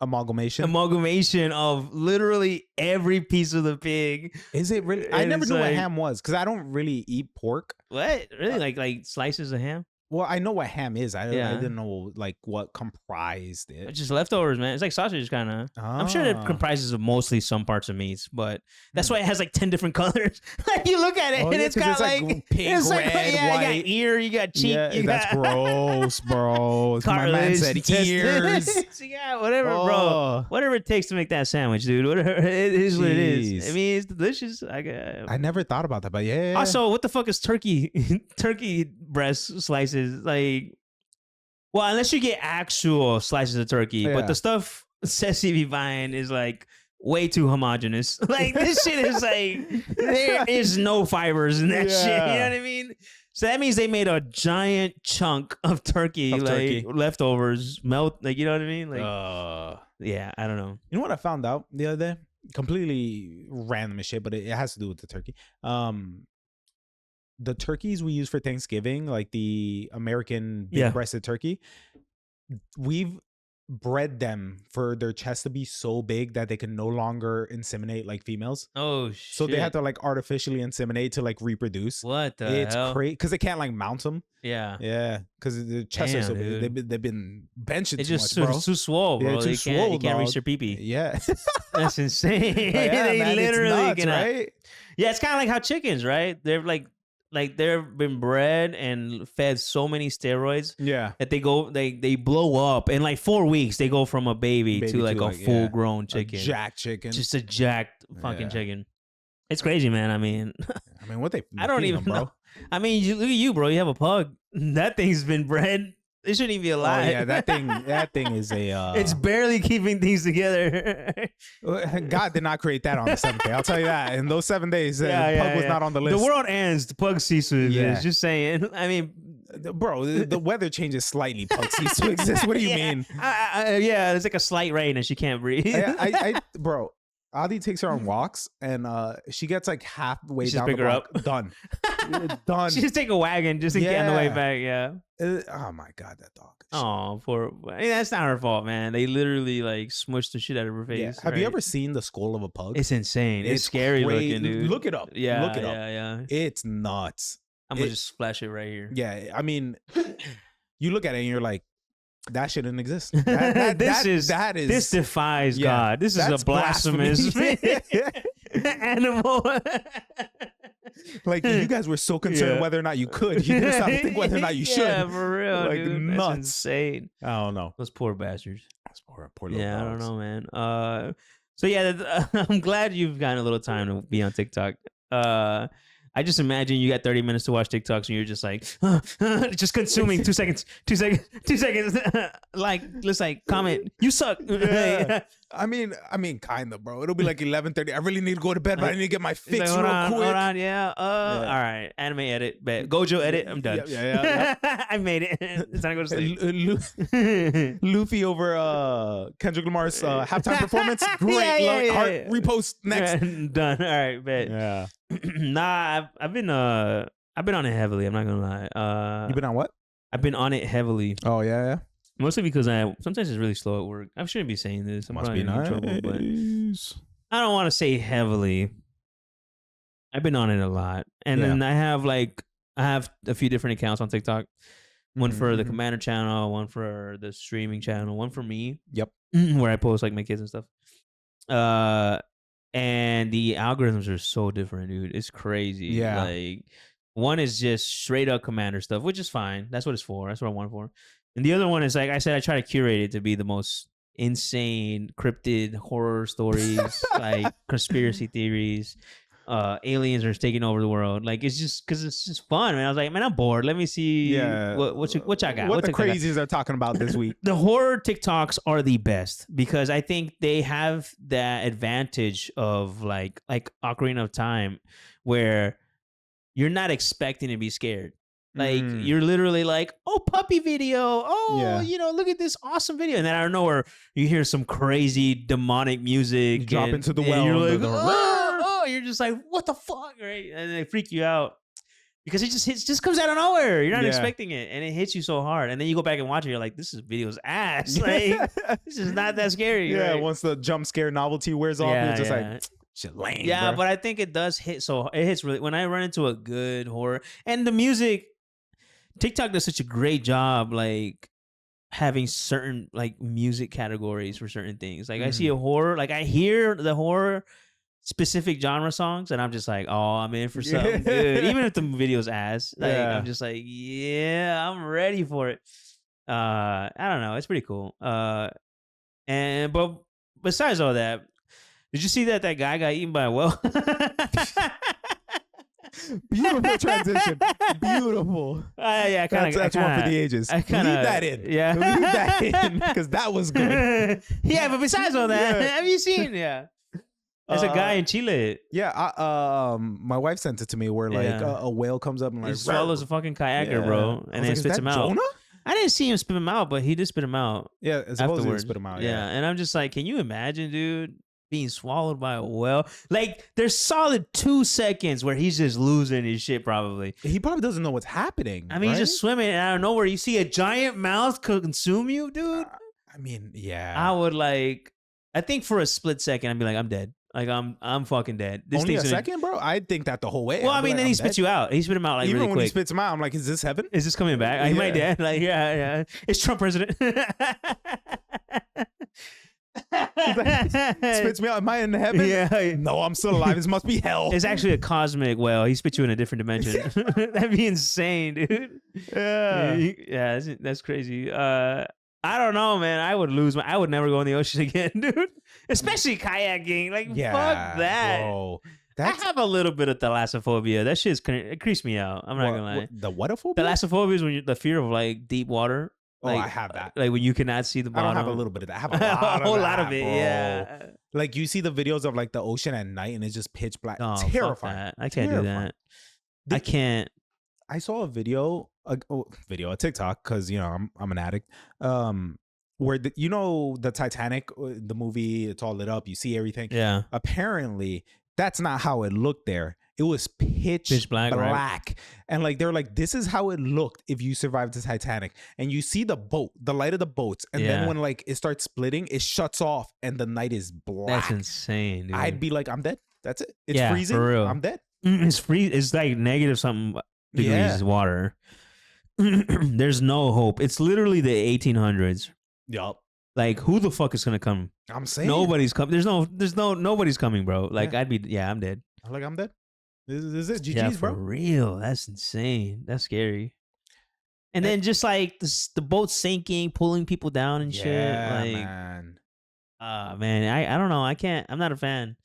amalgamation of literally every piece of the pig. Is it really? I never knew what ham was because I don't really eat pork. What? Really? Like slices of ham? Well, I know what ham is. I didn't know like what comprised it. It's just leftovers, man. It's like sausage, kind of. I'm sure it comprises of mostly some parts of meats, but that's why it has like 10 different colors. Like you look at it, and it's got like pink, it's red, white. You got ear, you got cheek. Yeah, that's gross, bro. My man said ears. Yeah, whatever, bro. Whatever it takes to make that sandwich, dude. Whatever it is, what it is. I mean, it's delicious. I never thought about that, but yeah. Also, what the fuck is turkey breast slices? Like, well, unless you get actual slices of turkey, but the stuff Ceci be buying is like way too homogenous. Like this shit is like there is no fibers in that shit. You know what I mean? So that means they made a giant chunk of turkey, leftovers, melt. Like you know what I mean? Like, yeah, I don't know. You know what I found out the other day? completely random as shit, but it has to do with the turkey. The turkeys we use for Thanksgiving, like the American big-breasted turkey, we've bred them for their chest to be so big that they can no longer inseminate like females. Oh shit! So they have to like artificially inseminate to like reproduce. What the It's hell? crazy because they can't like mount them. Yeah, because the chests are so big. They've been benching it's too just much, bro. too swole, bro. Too swole, you can't reach their pee-pee. Yeah, That's insane. yeah, They man, literally it's nuts, cannot. right? Yeah, it's kind of like how chickens, right? They're like they've been bred and fed so many steroids Yeah, that they blow up in like 4 weeks. They go from a baby to like a full grown chicken, jack chicken, just a jacked fucking chicken. It's crazy, man. I mean, what they? I don't even know. I mean, look at you, bro. You have a pug. That thing's been bred. It shouldn't even be alive. Oh yeah, that thing is a. It's barely keeping things together. God did not create that on the 7th day. I'll tell you that. In those 7 days, the pug was not on the list. The world ends. The pug ceases. Yeah. Just saying. I mean, bro, the weather changes slightly. Pug cease to exist. What do you mean? Yeah, it's like a slight rain and she can't breathe. Bro, Adi takes her on walks and she gets like halfway Just down pick the her block. up. Done. She just take a wagon just to get on the way back. Yeah. Oh my God, that dog. Oh, that's not her fault, man. They literally like smushed the shit out of her face. Yeah. Have you ever seen the skull of a pug? It's insane. It's scary looking, dude. Look it up. Yeah. Look it up. Yeah. It's nuts. I'm gonna just flash it right here. Yeah. I mean, you look at it and you're like, that shouldn't exist. This defies God. This is a blasphemous animal. Like you guys were so concerned whether or not you could. You didn't stop to think whether or not you should. Yeah, for real, like, dude. Nuts. That's insane. I don't know. Those poor bastards. Those poor little Yeah, dogs. I don't know, man. So yeah, I'm glad you've gotten a little time to be on TikTok. I just imagine you got 30 minutes to watch TikToks and you're just like, just consuming 2 seconds, 2 seconds, 2 seconds. Like, let's like comment, you suck. Yeah. I mean, kind of, bro. It'll be like 11:30. I really need to go to bed, but I need to get my fix like, real quick. Hold on, yeah. All right, anime edit, bet. Gojo edit, I'm done. Yeah. I made it. It's time to go to sleep. Luffy over Kendrick Lamar's halftime performance. Great. Heart repost next. Done. All right, bet. Yeah. Nah, I've been on it heavily. I'm not gonna lie. You been on what? I've been on it heavily. Oh yeah. Mostly because sometimes it's really slow at work. I shouldn't be saying this. I'm probably in trouble, but I don't want to say heavily. I've been on it a lot, and then I have a few different accounts on TikTok. One for the Commander channel, one for the streaming channel, one for me. Yep. Where I post like my kids and stuff. And the algorithms are so different, dude. It's crazy. Yeah. Like one is just straight up Commander stuff, which is fine. That's what it's for. That's what I want it for. And the other one is like I said, I try to curate it to be the most insane, cryptid horror stories, like conspiracy theories. Aliens are taking over the world. Like it's just because it's just fun, man. I was like, man, I'm bored. Let me see what y'all got. What the crazies are talking about this week. The horror TikToks are the best because I think they have that advantage of like Ocarina of Time where you're not expecting to be scared. Like you're literally like, oh, puppy video. Oh, look at this awesome video. And then out of nowhere, you hear some crazy demonic music. You drop into the well. And you're like, oh, you're just like, what the fuck, right? And they freak you out because it just comes out of nowhere. You're not expecting it, and it hits you so hard. And then you go back and watch it. You're like, this video's ass. Like this is not that scary. Yeah. Right? Once the jump scare novelty wears off, you're just like. Shit lame, yeah, bro. but I think it does hit. So it hits really when I run into a good horror and the music. TikTok does such a great job, like having certain like music categories for certain things. Like I see a horror, like I hear the horror specific genre songs, and I'm just like, oh, I'm in for something good. Even if the video's ass, like I'm just like, yeah, I'm ready for it. I don't know, it's pretty cool. But besides all that, did you see that guy got eaten by a whale? Beautiful transition. Beautiful. Yeah, that's one for the ages. Leave that in. Yeah. Leave that in because that was good. Yeah, but besides all that, have you seen? Yeah. There's a guy in Chile. Yeah, my wife sent it to me where like a whale comes up and like he swallows a fucking kayaker, bro, and then spits him out. Jonah? I didn't see him spit him out, but he did spit him out. Yeah, supposedly afterwards. spit him out. Yeah, and I'm just like, can you imagine, dude? being swallowed by a whale. Like, there's solid 2 seconds where he's just losing his shit, probably. He probably doesn't know what's happening. I mean, right? he's just swimming and out of nowhere. You see a giant mouth consume you, dude. I mean, yeah. I would I think for a split second, I'd be like, I'm dead. Like, I'm fucking dead. This Only a thing's second, bro? I think that the whole way. Well, I mean, then he spits you out. He spit him out like Even really when quick. he spits him out, I'm like, is this heaven? Is this coming back? He might dead. Like, yeah. Is Trump president? Spits me out. Am I in heaven? Yeah. No, I'm still alive. This must be hell. It's actually a cosmic whale. He spit you in a different dimension. That'd be insane, dude. Yeah, that's crazy. I don't know, man. I would lose I would never go in the ocean again, dude. Especially kayaking. Like, fuck that. Bro. I have a little bit of thalassophobia. That shit's it creeps me out. I'm not gonna lie. The whatophobia? Thalassophobia is when the fear of like deep water. Like, I have that. Like when you cannot see the bottom. I don't have a little bit of that. I have a lot a whole of lot that, of it, bro. yeah. Like you see the videos of like the ocean at night and it's just pitch black. Oh, Terrifying. Fuck that. I can't do that. I can't. I saw a video, a TikTok, because I'm an addict. Where the Titanic, the movie, it's all lit up. You see everything. Yeah. Apparently, that's not how it looked there. It was pitch black. Right? And like they're like, this is how it looked if you survived the Titanic. And you see the boat, the light of the boats, and then when like it starts splitting, it shuts off and the night is black. That's insane, dude. I'd be like, I'm dead. That's it. It's freezing. For real. I'm dead. It's It's like negative something degrees water. There's no hope. It's literally the 1800s. Yup. Like, who the fuck is gonna come? I'm saying nobody's coming. Nobody's coming, bro. Like, I'm dead. Like, I'm dead. This is it. GG's, yeah, bro. For real. That's insane. That's scary. And then just like the boat sinking, pulling people down and shit. Like, man. I don't know. I can't. I'm not a fan.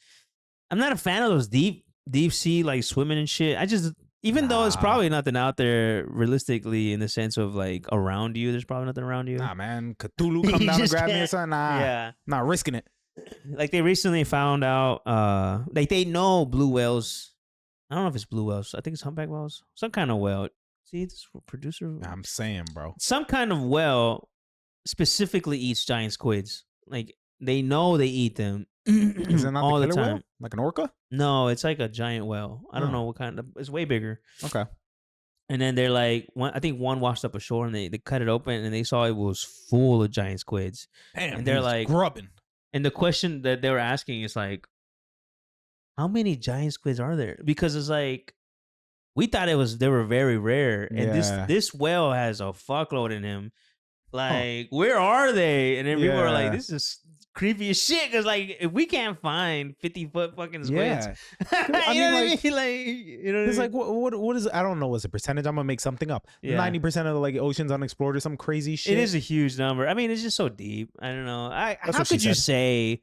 I'm not a fan of those deep sea like swimming and shit. I just. Even though it's probably nothing out there realistically in the sense of like around you, there's probably nothing around you. Nah, man. Cthulhu come down and grab me or something. Nah. Yeah. Not risking it. Like they recently found out, like they know blue whales. I don't know if it's blue whales. I think it's humpback whales. Some kind of whale. See, this producer. I'm saying, bro. Some kind of whale specifically eats giant squids. Like they know they eat them. Is it not all the time? Whale? Like an orca? No, it's like a giant whale. I don't know what kind of. It's way bigger. Okay. And then they're like, I think one washed up ashore and they cut it open and they saw it was full of giant squids. Damn. And they're like grubbing. And the question that they were asking is like, how many giant squids are there? Because it's like, we thought they were very rare, and this whale has a fuckload in him. Like, where are they? And then people are like, this is creepy as shit. Because like, if we can't find 50-foot fucking squids, I mean, like, it's like what is? I don't know what's the percentage. I'm gonna make something up. 90% of the like oceans unexplored or some crazy shit. It is a huge number. I mean, it's just so deep. I don't know. How could you say?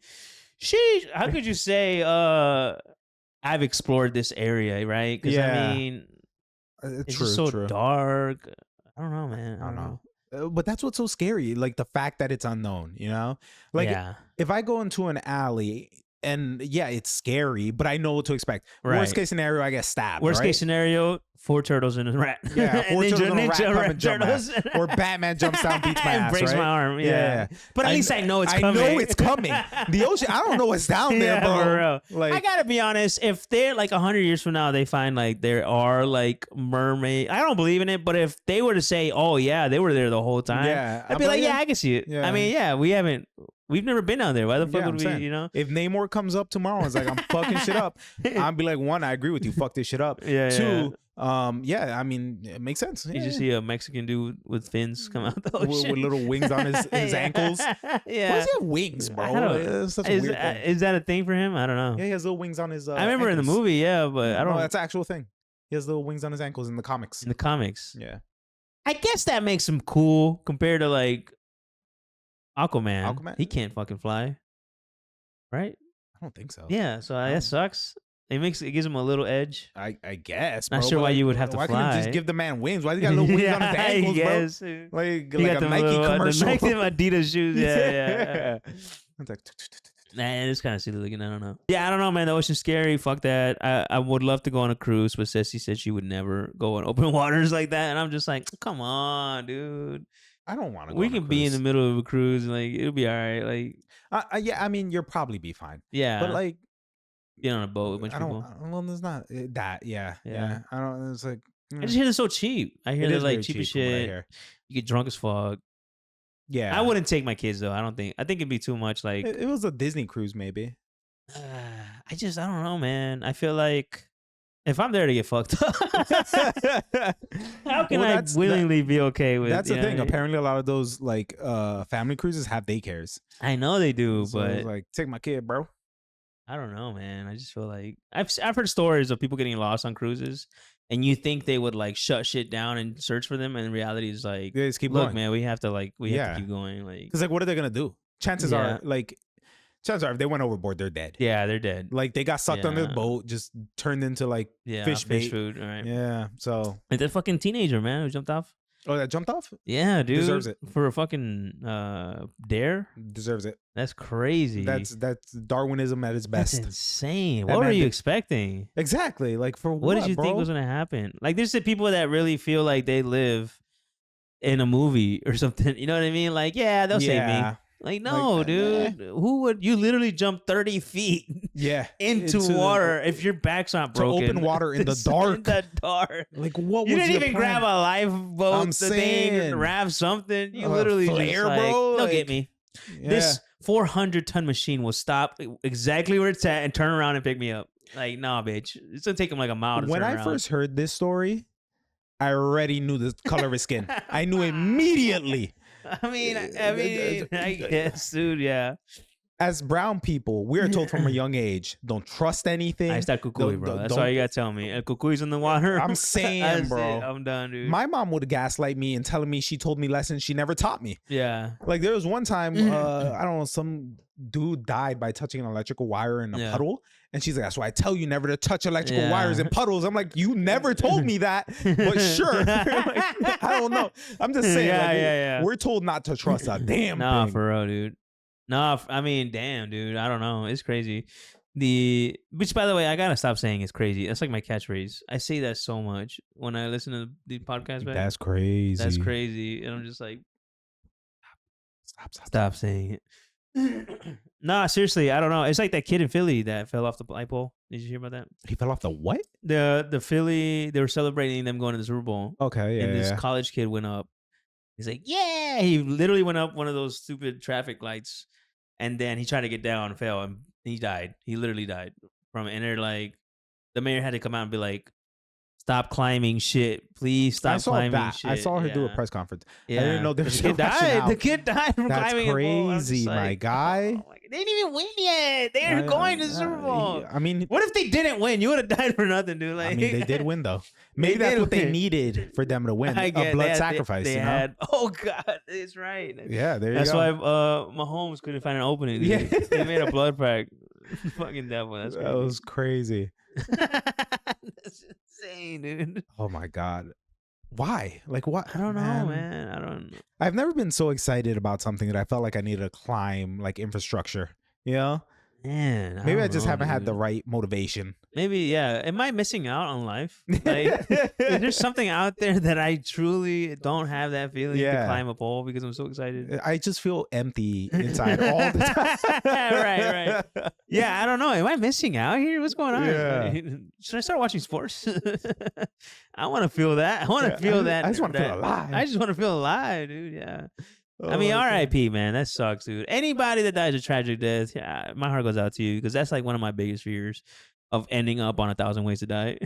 How could you say? I've explored this area, right? Because I mean, it's just so dark. I don't know, man. I don't know. But that's what's so scary, like the fact that it's unknown, like if I go into an alley and it's scary, but I know what to expect. Worst case scenario, I get stabbed. Worst case scenario, 4 turtles and a rat. Yeah, 4 turtles and a rat come and jump ass. Or Batman jumps down, beats my ass, breaks my arm. Yeah. But at least I know it's coming. I know it's coming. The ocean, I don't know what's down there, bro. For real. Like, I gotta be honest, if they're like 100 years from now, they find like there are like mermaid. I don't believe in it, but if they were to say, oh yeah, they were there the whole time, I'd be like, yeah, I can see it. I mean, we've never been down there. Why the fuck would we, If Namor comes up tomorrow and is like, I'm fucking shit up, I'd be like, 1, I agree with you. Fuck this shit up. 2, I mean, it makes sense. You just see a Mexican dude with fins come out the ocean. With little wings on his ankles. Why does he have wings, bro? It's such a weird thing. Is that a thing for him? I don't know. Yeah, he has little wings on his I remember ankles. In the movie, but I don't know. That's an actual thing. He has little wings on his ankles in the comics. In the comics. Yeah. I guess that makes him cool compared to like Aquaman. He can't fucking fly. Right? I don't think so. Yeah, so that sucks. It gives him a little edge. I guess. Not sure why you would have to fly. Why couldn't you just give the man wings? Why does he got little wings on his ankles, bro? Like a Nike commercial. Nike Adidas shoes. Yeah. It's like, it's kind of silly looking. I don't know. Yeah, I don't know, man. The ocean's scary. Fuck that. I would love to go on a cruise, but Ceci said she would never go on open waters like that. And I'm just like, come on, dude. I don't want to. We can be in the middle of a cruise, like it'll be all right. Like, yeah, I mean, you'll probably be fine. yeah, but like, get on a boat with a bunch of people. Well, there's not that. Yeah. I don't. It's like I just hear they're so cheap. I hear they're like cheap as shit. You get drunk as fuck. Yeah, I wouldn't take my kids though. I think it'd be too much. Like it was a Disney cruise, maybe. I don't know, man. I feel like if I'm there to get fucked up, how can I willingly be okay with? That's the thing. Apparently, a lot of those like family cruises have daycares. I know they do, so but like, take my kid, bro. I don't know, man. I just feel like I've heard stories of people getting lost on cruises, and you think they would like shut shit down and search for them, and in reality, is like, they just keep look, going. man, we have to keep going, like, because like, what are they gonna do? Chances are, if they went overboard, they're dead. Yeah, they're dead. Like they got sucked under the boat, just turned into like fish food, right? Yeah, so like that fucking teenager man who jumped off. Oh, that jumped off? Yeah, dude. Deserves it. For a fucking dare? Deserves it. That's crazy. That's Darwinism at its best. That's insane. What were you expecting? Exactly. Like for what did you think was gonna happen? Like there's the people that really feel like they live in a movie or something. You know what I mean? Like, yeah, they'll save me. Like, no, dude. Who would you literally jump 30 feet into water if your back's not broken? To open water in the dark. In the dark. Like, what you was didn't even grab a lifeboat thing, grab something. You literally flare, just bro. Don't get me. Yeah. This 400-ton machine will stop exactly where it's at and turn around and pick me up. Like, nah, bitch. It's gonna take him like a mile to when turn I around. first heard this story, I already knew the color of his skin. I knew immediately. I mean, I guess, dude, yeah. As brown people, we are told from a young age, don't trust anything. I start cucuy, bro. That's all you gotta tell me. Cucuy's in the water. I'm saying, bro. I'm done, dude. My mom would gaslight me and telling me she told me lessons she never taught me. Yeah. Like there was one time, I don't know, some dude died by touching an electrical wire in a puddle. And she's like, that's why I tell you never to touch electrical wires in puddles. I'm like, you never told me that, but sure. Like, I don't know. I'm just saying, we're told not to trust a damn thing. For real, dude. No, I mean, damn, dude. I don't know. It's crazy. Which, by the way, I gotta stop saying it's crazy. That's like my catchphrase. I say that so much when I listen to the podcast. Back. That's crazy. That's crazy. And I'm just like, stop saying it. Nah, seriously, I don't know. It's like that kid in Philly that fell off the light pole. Did you hear about that? He fell off the what? The Philly. They were celebrating them going to the Super Bowl. Okay, yeah. And this college kid went up. He's like, yeah. He literally went up one of those stupid traffic lights. And then he tried to get down and fell, and he died. He literally died from it. And they're like, the mayor had to come out and be like, stop climbing shit. Please stop climbing shit. I saw her do a press conference. Yeah. I didn't know there was the kid died. The kid died from climbing. That's crazy, my guy. Oh, they didn't even win yet. They're going to the Super Bowl. I mean, what if they didn't win? You would have died for nothing, dude. Like, I mean, they did win though. Maybe that's what they needed for them to win. A blood sacrifice. They had. Oh God, it's right. Yeah, there you go. That's why Mahomes couldn't find an opening. Dude. Yeah, they made a blood pact. Fucking devil. That's crazy. That was crazy. That's insane, dude. Oh my God. Why? Like what? I don't know, man. I don't know. I've never been so excited about something that I felt like I needed to climb like infrastructure. You know? Man, maybe I just haven't had the right motivation. Maybe, yeah. Am I missing out on life? Like, is there something out there that I truly don't have that feeling to climb a pole because I'm so excited? I just feel empty inside all the time. Right. Yeah, I don't know. Am I missing out here? What's going on? Yeah. Should I start watching sports? I want to feel that. I want to feel that. I just want to feel alive. I just want to feel alive, dude. Yeah. I mean, R.I.P. man, that sucks, dude. Anybody that dies a tragic death, yeah, my heart goes out to you because that's like one of my biggest fears of ending up on 1,000 Ways to Die.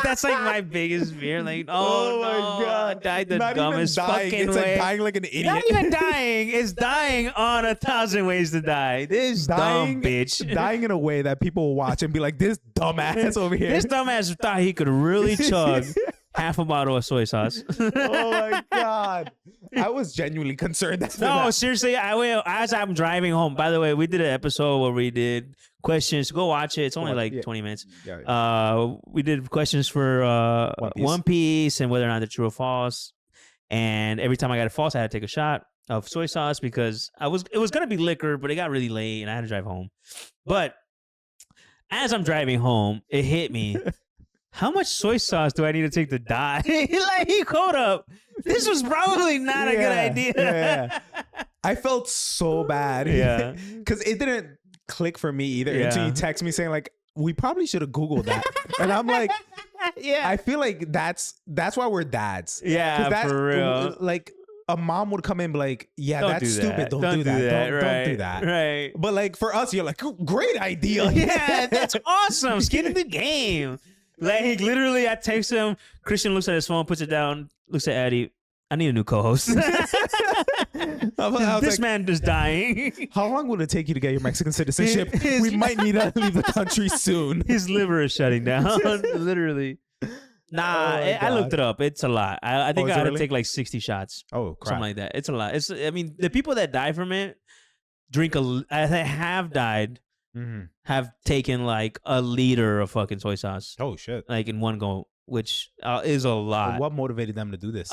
That's like my biggest fear. Like, oh my God, I died the dumbest fucking it's way. Like dying like an idiot. Not even dying. It's dying on 1,000 Ways to Die. This dumb bitch. Dying in a way that people will watch and be like, this dumbass over here. This dumbass thought he could really chug half a bottle of soy sauce. Oh my God. I was genuinely concerned. No, seriously, I will. As I'm driving home, by the way, we did an episode where we did questions. Go watch it. It's only like 20 minutes. We did questions for One Piece and whether or not they're true or false. And every time I got a false, I had to take a shot of soy sauce because it was going to be liquor, but it got really late and I had to drive home. But as I'm driving home, it hit me. How much soy sauce do I need to take to die? Like, hold up. This was probably not a good idea. Yeah. I felt so bad. Yeah. Because it didn't click for me either until you text me saying like, we probably should have Googled that. And I'm like, Yeah. I feel like that's why we're dads. Yeah, that, for real. Like a mom would come in and be like, yeah, Don't that's do stupid. that. Don't do that. Don't do that. Right. But like for us, you're like, great idea. Yeah, that's awesome. Get in the game. Like literally, I text him. Christian looks at his phone, puts it down, looks at Addie. I need a new co-host. This man is dying. How long would it take you to get your Mexican citizenship? We might need to leave the country soon. His liver is shutting down. Literally. Nah, I looked it up. It's a lot. I think I had to take like 60 shots. Oh, crap. Something like that. It's a lot. I mean, the people that die from it have died, have taken like a liter of fucking soy sauce. Oh, shit. Like in one go, which is a lot. What motivated them to do this?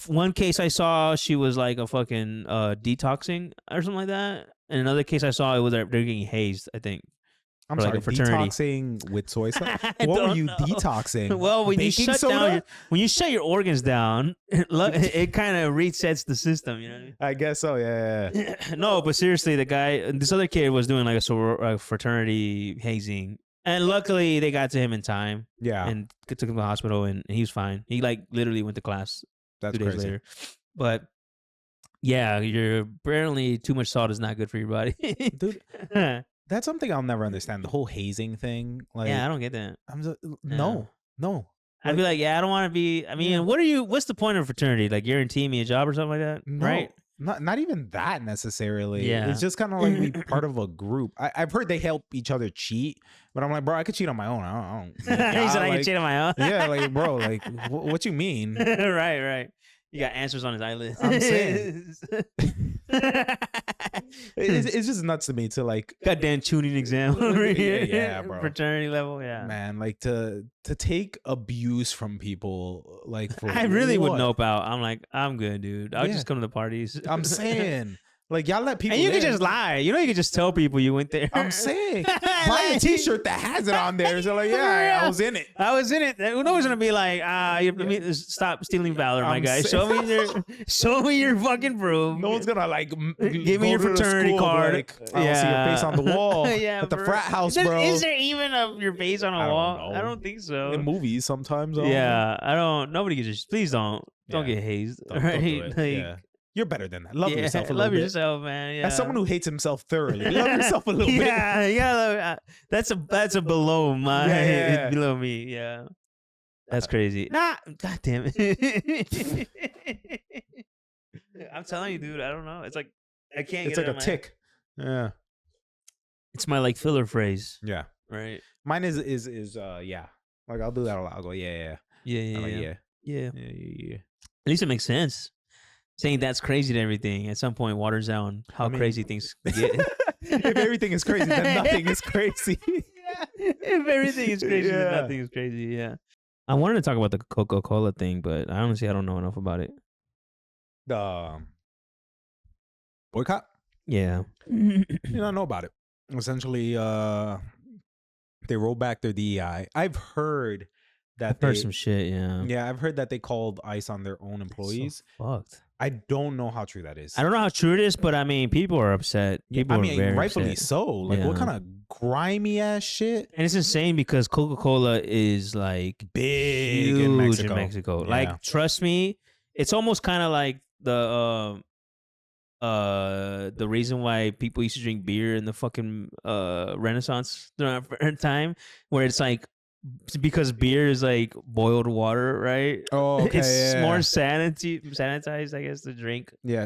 One case I saw, she was like a fucking detoxing or something like that. And another case I saw, it was they're getting hazed, I think. I'm like sorry, detoxing with soy sauce? What were you detoxing? Well, when Baking you shut soda? down, when you shut your organs down, it kind of resets the system. You know what I mean? I guess so. Yeah. No, but seriously, this other kid was doing like a fraternity hazing, and luckily they got to him in time. Yeah. And took him to the hospital, and he was fine. He like literally went to class That's 2 days crazy. later. But yeah, apparently too much salt is not good for your body, Dude, that's something I'll never understand. The whole hazing thing. Like, yeah, I don't get that. No. I'd be like, yeah, I don't want to be. I mean, what's the point of a fraternity? Like guarantee me a job or something like that, No, right? Not even that necessarily. Yeah. It's just kind of like be part of a group. I've heard they help each other cheat, but I'm like, bro, I could cheat on my own. I don't. He said I can cheat on my own. Yeah, like, bro, like, what you mean? Right. You got answers on his eyelid. I'm saying. It's just nuts to me to like goddamn tuning exam over here. Yeah, bro. Fraternity level, yeah. Man, like to take abuse from people, like for I really would what? nope out. I'm like, I'm good, dude. I'll just come to the parties. I'm saying. Like, y'all let people and you in. can just lie. You know, you can just tell people you went there. I'm saying. Buy a t-shirt that has it on there. So like, yeah, I was in it. I was in it. Who knows gonna be like, let me stop stealing valor, my guy. Show me your fucking proof. No one's gonna like give me your fraternity card. Like, I don't see your face on the wall. Yeah, at the frat house, bro. Is there even your face on a wall? Don't know. I don't think so. In movies, sometimes. Yeah, I don't. Nobody can just. Please don't get hazed. Don't Right? do it. Like, Yeah. You're better than that. Love yourself a little love bit. yourself, man. Yeah. As someone who hates himself thoroughly, love yourself a little bit. Yeah. That's a below my Yeah. below me. Yeah. That's crazy. Nah, god damn it. I'm telling you, dude. I don't know. It's like I can't. It's get like a tick. Yeah. It's my like filler phrase. Yeah. Right. Mine is yeah. Like I'll do that a lot. I'll go yeah. Yeah. I'm like, Yeah. yeah. At least it makes sense. Saying that's crazy to everything at some point waters down how crazy things get. If everything is crazy, then nothing is crazy. Yeah. If everything is crazy, then nothing is crazy. Yeah. I wanted to talk about the Coca Cola thing, but honestly, I don't know enough about it. The boycott? Yeah. You don't know about it. Essentially, they rolled back their DEI. I've heard that I've heard some shit. Yeah. Yeah, I've heard that they called ICE on their own employees. So fucked. I don't know how true that is. I don't know how true it is, but I mean, people are upset. People are very rightfully upset. so. Like, what kind of grimy ass shit? And it's insane because Coca Cola is like Big huge in Mexico. Yeah. Like, trust me, it's almost kind of like the reason why people used to drink beer in the fucking Renaissance time, where it's like because beer is like boiled water, right? Oh, okay. It's more sanitized, I guess, to drink. Yeah.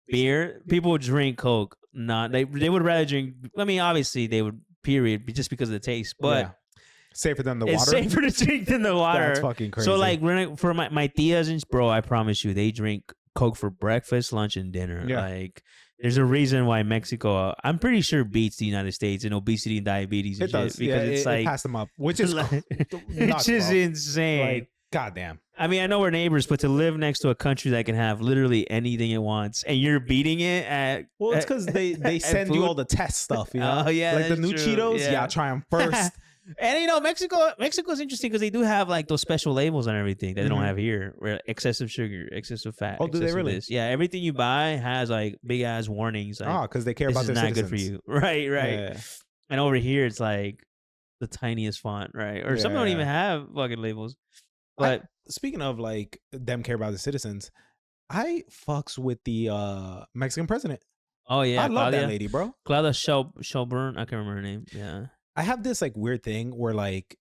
Beer, people drink Coke. Not they would rather drink. I mean, obviously they would. Period, just because of the taste, but safer than the it's water. safer to drink than the water. That's fucking crazy. So like for my tias and bro, I promise you, they drink Coke for breakfast, lunch, and dinner. Yeah. Like there's a reason why Mexico, I'm pretty sure, beats the United States in obesity and diabetes and It does. shit, because it's like it passed them up, which is it's just insane. Like, goddamn. I mean, I know we're neighbors, but to live next to a country that can have literally anything it wants, and you're beating it at Well, it's because they send you all the test stuff, you know? Oh yeah, like the that's new true. Cheetos. Yeah, try them first. And Mexico's interesting because they do have like those special labels on everything that they don't have here. Where excessive sugar, excessive fat. Oh, do they really? This. Yeah, everything you buy has like big ass warnings. Like, because they care this about is their not citizens. good for you. Right. Yeah. And over here, it's like the tiniest font, right? Or some don't even have fucking labels. But speaking of like them care about the citizens, I fucks with the Mexican president. Oh yeah, I love Claudia. that lady, bro. Claudia Shelburne. I can't remember her name. Yeah. I have this like weird thing where like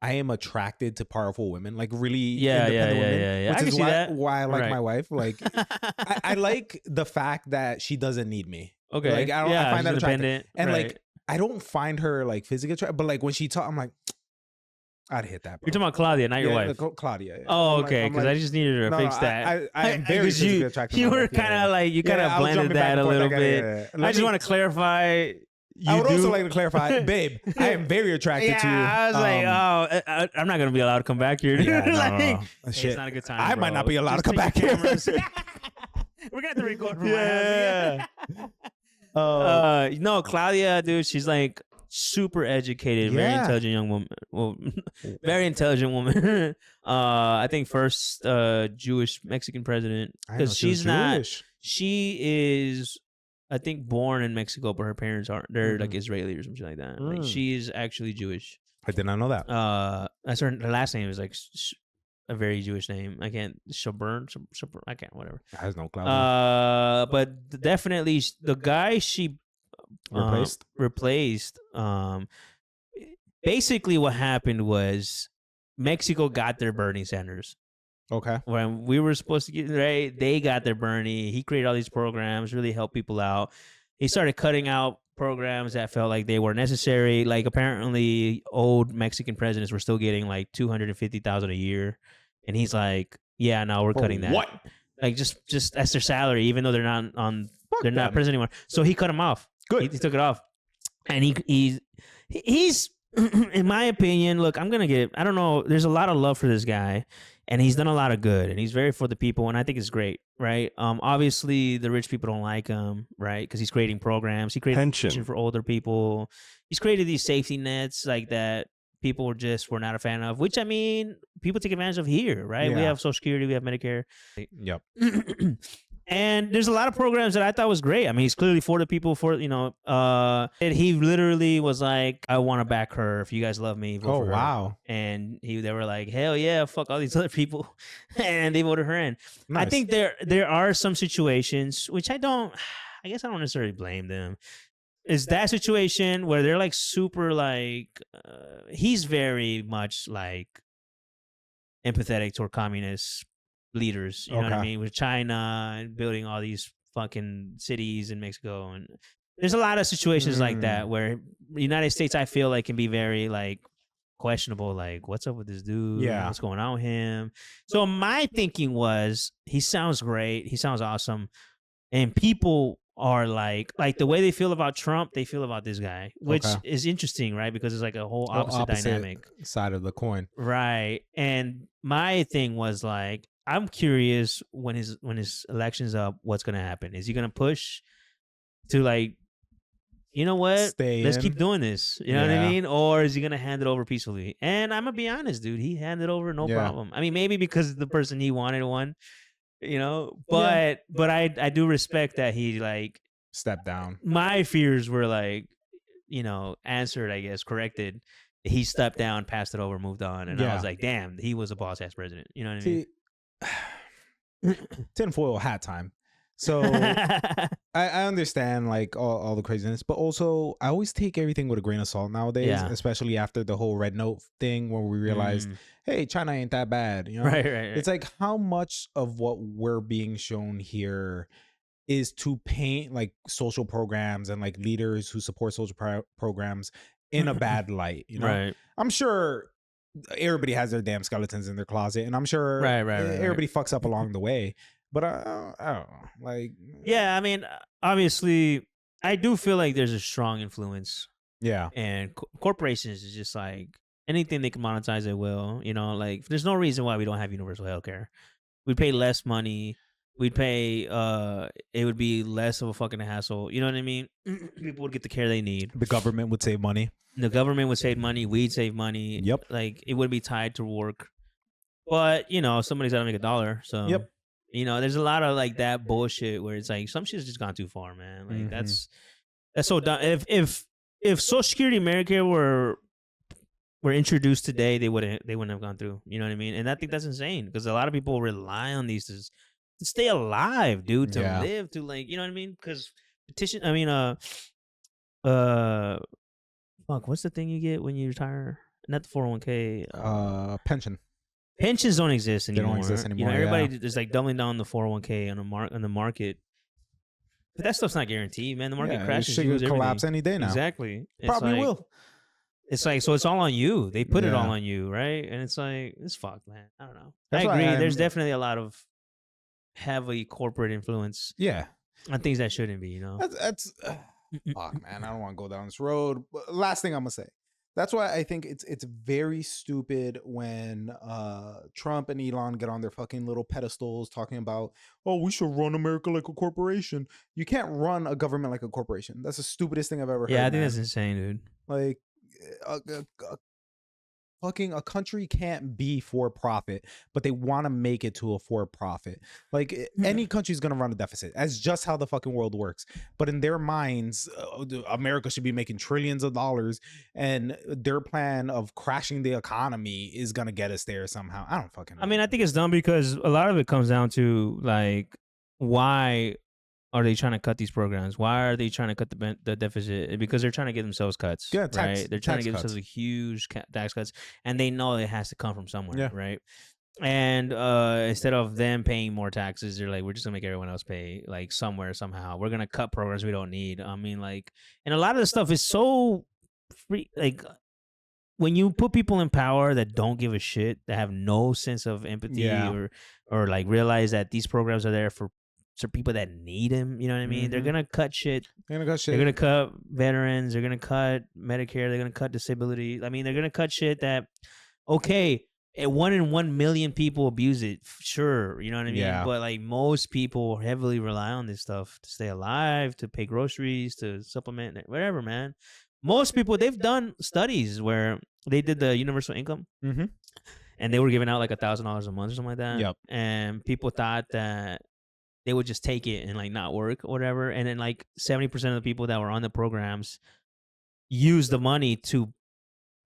I am attracted to powerful women, like really independent women. Yeah. Which I is can see that. why I like Right. my wife. Like I like the fact that she doesn't need me. Okay. Like I find that attractive. And right. like I don't find her like physically attractive, but like when she talk, I'm like, I'd hit that. Bro. You're talking about Claudia, not your wife. Claudia. Yeah. Oh, okay. Because I just needed her to fix that. I am very physically attracted. You were kind of like you kind of blended that a little bit. I just want to clarify. I would also like to clarify, babe. I am very attracted to you. I was like, I'm not gonna be allowed to come back here. Yeah, Like, Shit. It's not a good time. I might not be allowed to come back here. here. We're gonna have to record from my house. Yeah. No, Claudia, dude, she's like super educated, very intelligent young woman. Well, very intelligent woman. I think first Jewish Mexican president because she's not. Jewish. She is, I think, born in Mexico, but her parents aren't. They're like Israeli or something like that. Like she is actually Jewish. I did not know that. That's her last name is like a very Jewish name. I can't Shelburne. I can't. Whatever. I has no cloud. But definitely the guy she replaced. Basically, what happened was Mexico got their Bernie Sanders. Okay. When we were supposed to get right, they got their Bernie. He created all these programs, really helped people out. He started cutting out programs that felt like they were necessary. Like apparently, old Mexican presidents were still getting like $250,000 a year, and he's like, "Yeah, no, we're cutting that. What? Like just that's their salary, even though they're not on, they're not president anymore." So he cut them off. Good. He took it off, and he's in my opinion. Look, I don't know. There's a lot of love for this guy. And he's done a lot of good, and he's very for the people, and I think it's great, right? Obviously, the rich people don't like him, right? Because he's creating programs. He created pension for older people. He's created these safety nets like that people were not a fan of, which, I mean, people take advantage of here, right? Yeah. We have Social Security. We have Medicare. Yep. And there's a lot of programs that I thought was great. I mean, he's clearly for the people, and he literally was like, I want to back her. If you guys love me, vote for her. Wow. And they were like, hell yeah, fuck all these other people. And they voted her in. Nice. I think there are some situations, which I guess I don't necessarily blame them. Is that situation where they're like super like, he's very much like empathetic toward communist leaders, you know what I mean, with China and building all these fucking cities in Mexico, and there's a lot of situations like that where the United States, I feel like, can be very like questionable, like what's up with this dude, what's going on with him. So my thinking was, he sounds great, he sounds awesome, and people are like the way they feel about Trump, they feel about this guy, which is interesting, right? Because it's like a whole opposite dynamic side of the coin, right? And my thing was like, I'm curious when his election's up, what's gonna happen? Is he gonna push to like, you know what? Let's keep doing this. You know what I mean? Or is he gonna hand it over peacefully? And I'm gonna be honest, dude, he handed over no problem. I mean, maybe because the person he wanted won, you know, but I do respect that he like stepped down. My fears were like, answered, I guess, corrected. He stepped down, passed it over, moved on, and I was like, damn, he was a boss ass president. You know what I mean? Tinfoil hat time. So I understand like all the craziness, but also I always take everything with a grain of salt nowadays, especially after the whole red note thing where we realized, hey, China ain't that bad. You know? Right. It's like how much of what we're being shown here is to paint like social programs and like leaders who support social programs in a bad light. You know, right. I'm sure everybody has their damn skeletons in their closet, and I'm sure everybody fucks up along the way. But I don't know, like, yeah, I mean, obviously, I do feel like there's a strong influence. Yeah, and corporations is just like anything they can monetize, they will. You know, like there's no reason why we don't have universal healthcare. We pay less money We'd pay. It would be less of a fucking hassle. You know what I mean? People would get the care they need. The government would save money. The government would save money. We'd save money. Yep. Like it wouldn't be tied to work. But somebody's got to make $1. So Yep. there's a lot of like that bullshit where it's like some shit's just gone too far, man. Like that's so dumb. If Social Security and Medicare were introduced today, they wouldn't have gone through. You know what I mean? And I think that's insane because a lot of people rely on these to stay alive, dude, to live, to like, you know what I mean? Because fuck, what's the thing you get when you retire? Not the 401k. Pension. Pensions don't exist anymore. They don't exist anymore. Everybody is like doubling down on the 401k on the market. But that stuff's not guaranteed, man. The market crashes. Shit could collapse any day now. Exactly. Probably will. It's like, so it's all on you. They put it all on you, right? And it's like, it's fucked, man. I don't know. I agree. There's definitely a lot of heavy corporate influence. Yeah. On things that shouldn't be, That's fuck, man. I don't want to go down this road. Last thing I'm gonna say. That's why I think it's very stupid when Trump and Elon get on their fucking little pedestals talking about, oh, we should run America like a corporation. You can't run a government like a corporation. That's the stupidest thing I've ever heard. Yeah, I think that's insane, dude. Like, a country can't be for profit, but they want to make it to a for profit. Like any country's gonna run a deficit. That's just how the fucking world works. But in their minds, America should be making trillions of dollars, and their plan of crashing the economy is gonna get us there somehow. I don't fucking know. I mean, I think it's dumb because a lot of it comes down to like, why are they trying to cut these programs? Why are they trying to cut the deficit? Because they're trying to get themselves cuts. Yeah, right? They're trying to get themselves a huge tax cuts, and they know it has to come from somewhere, right? And instead of them paying more taxes, they're like, we're just gonna make everyone else pay, like somewhere, somehow. We're gonna cut programs we don't need. I mean, like, and a lot of the stuff is so free. Like, when you put people in power that don't give a shit, that have no sense of empathy, or like realize that these programs are there for people that need him, you know what I mean? They're gonna cut shit. They're gonna cut veterans. They're gonna cut Medicare. They're gonna cut disability. I mean, they're gonna cut shit that, okay, 1 in 1 million people abuse it, sure, you know what I mean? Yeah. But like most people heavily rely on this stuff to stay alive, to pay groceries, to supplement, whatever, man. Most people, they've done studies where they did the universal income, and they were giving out like $1,000 a month or something like that. Yep. And people thought that they would just take it and like not work or whatever. And then like 70% of the people that were on the programs used the money to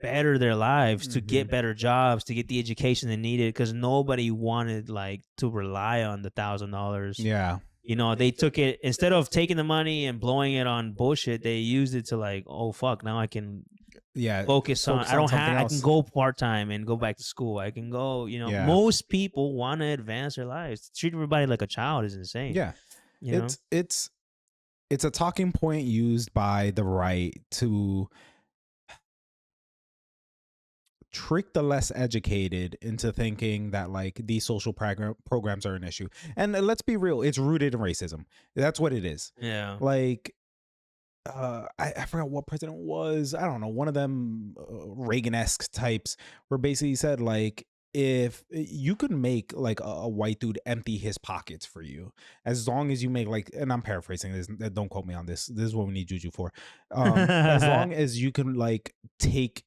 better their lives, to get better jobs, to get the education they needed, because nobody wanted like to rely on the $1,000. Yeah. They took it, instead of taking the money and blowing it on bullshit, they used it to like, oh fuck, now I can focus on I can go part-time and go back to school. I can go, most people want to advance their lives. Treat everybody like a child is insane. Yeah. It's a talking point used by the right to trick the less educated into thinking that like these social programs are an issue. And let's be real, it's rooted in racism. That's what it is. Yeah. Like I forgot what president was. I don't know, one of them Reagan-esque types, where basically said like, if you could make like a white dude empty his pockets for you, as long as you make like, and I'm paraphrasing this, don't quote me on this, this is what we need Juju for, as long as you can like take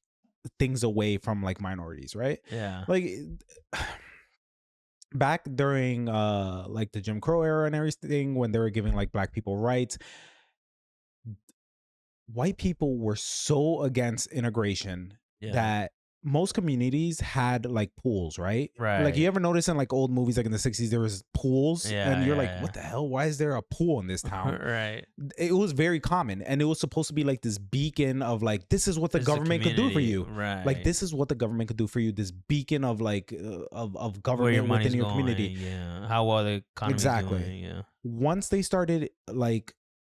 things away from like minorities, right? Yeah. Like back during like the Jim Crow era and everything, when they were giving like black people rights, white people were so against integration that most communities had like pools, right? Like you ever notice in like old movies, like in the 60s, there was pools, and you're like, what the hell? Why is there a pool in this town? Right. It was very common, and it was supposed to be like this beacon of like, this is what the government could do for you. Right. Like this is what the government could do for you. This beacon of like of government within your community. Yeah. How well the economy is doing. Yeah. Once they started like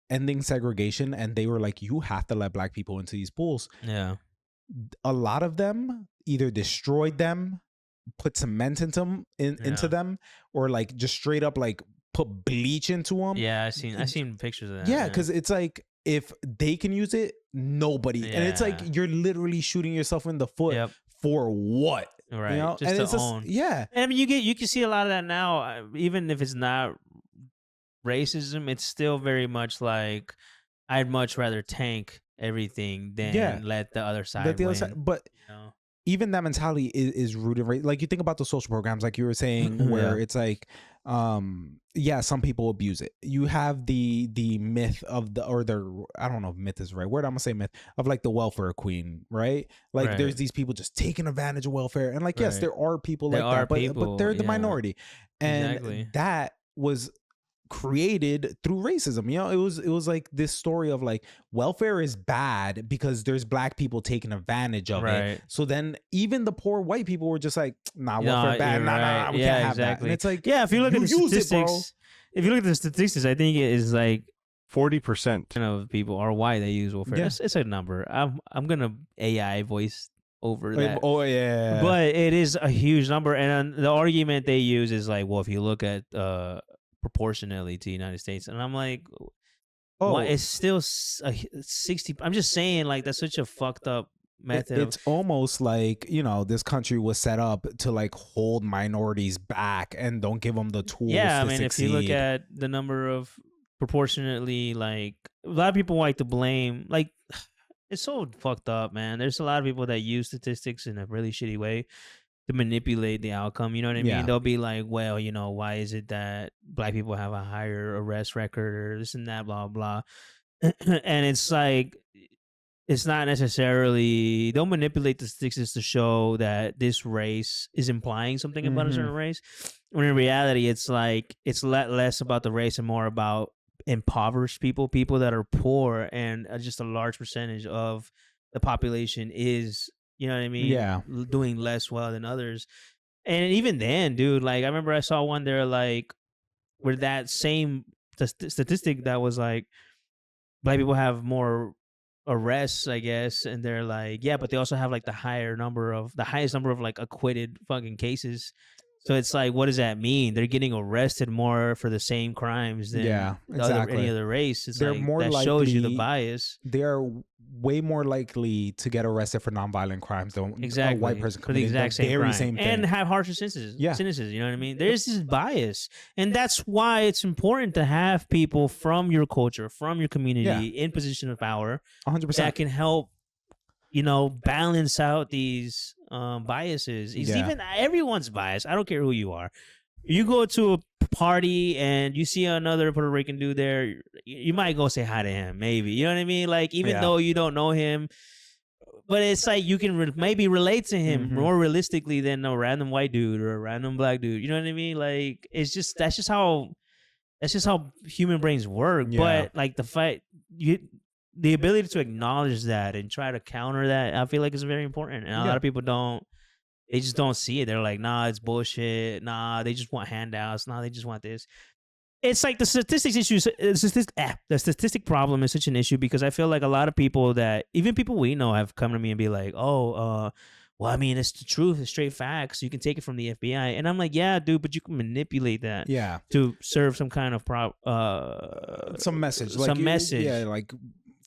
ending segregation, and they were like, you have to let black people into these pools. Yeah. A lot of them either destroyed them, put cement into them, or like just straight up like put bleach into them. Yeah, I seen pictures of that. Yeah, because it's like, if they can use it, nobody. And it's like you're literally shooting yourself in the foot for what? Right. You know? Just and to it's own. Yeah. And I mean, you can see a lot of that now, even if it's not racism, it's still very much like I'd much rather tank everything than let the other side win. But even that mentality is rooted right. Like you think about the social programs, like you were saying, where it's like, some people abuse it. You have the myth of I don't know if myth is the right word. I'm gonna say myth of like the welfare queen, right? Like there's these people just taking advantage of welfare, and like yes, there are people like that, but they're the minority, and that was created through racism. It was like this story of like welfare is bad because there's black people taking advantage of it. So then even the poor white people were just like, welfare bad, nah, we can't have that. And it's like, if you look at the statistics, I think it is like 40% of people are white that use welfare. It's a number. I'm gonna AI voice over that. Oh yeah, but it is a huge number, and the argument they use is like, well, if you look at proportionally to the United States, and I'm like, it's still 60. I'm just saying, like, that's such a fucked up method. It's almost like this country was set up to like hold minorities back and don't give them the tools. Yeah, I to mean, succeed. If you look at the number of proportionately, like a lot of people like to blame, like it's so fucked up, man. There's a lot of people that use statistics in a really shitty way to manipulate the outcome. You know what I mean? They'll be like, well, why is it that black people have a higher arrest record or this and that, blah, blah. And it's like, it's not necessarily, they'll manipulate the statistics to show that this race is implying something about a certain race. When in reality, it's like, it's less about the race and more about impoverished people that are poor, and just a large percentage of the population is, you know what I mean? Doing less well than others. And even then, dude, like I remember I saw one there, like where that same statistic that was like black people have more arrests, I guess, and they're like, but they also have like the highest number of like acquitted fucking cases. So it's like, what does that mean? They're getting arrested more for the same crimes than any other race. It's they're like, more that likely, shows you the bias. They're way more likely to get arrested for nonviolent crimes than a white person for the exact same crime. Same thing. And have harsher sentences. You know what I mean? There's this bias, and that's why it's important to have people from your culture, from your community, in position of power, 100%, that can help, balance out these biases. Even everyone's biased. I don't care who you are. You go to a party and you see another Puerto Rican dude there, you might go say hi to him, maybe. You know what I mean? Like, even though you don't know him, but it's like you can maybe relate to him more realistically than a random white dude or a random black dude. You know what I mean? Like, that's just how human brains work. But like the ability to acknowledge that and try to counter that, I feel like is very important. And a lot of people they just don't see it. They're like, nah, it's bullshit. Nah, they just want handouts. Nah, they just want this. It's like the statistics issue. The statistic problem is such an issue because I feel like a lot of people even people we know have come to me and be like, well, I mean, it's the truth. It's straight facts. You can take it from the FBI. And I'm like, yeah, dude, but you can manipulate that to serve some kind of some message. Like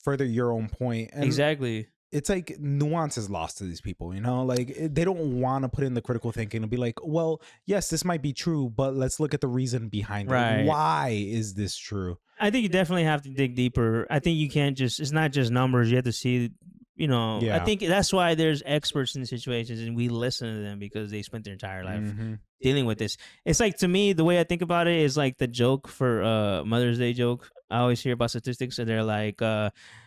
further your own point. And exactly. It's like nuance is lost to these people, like they don't want to put in the critical thinking and be like, well, yes, this might be true, but let's look at the reason behind it. Why is this true? I think you definitely have to dig deeper. I think you can't it's not just numbers. You have to see, I think that's why there's experts in situations and we listen to them because they spent their entire life dealing with this. It's like, to me, the way I think about it is like the joke for Mother's Day joke. I always hear about statistics and they're like,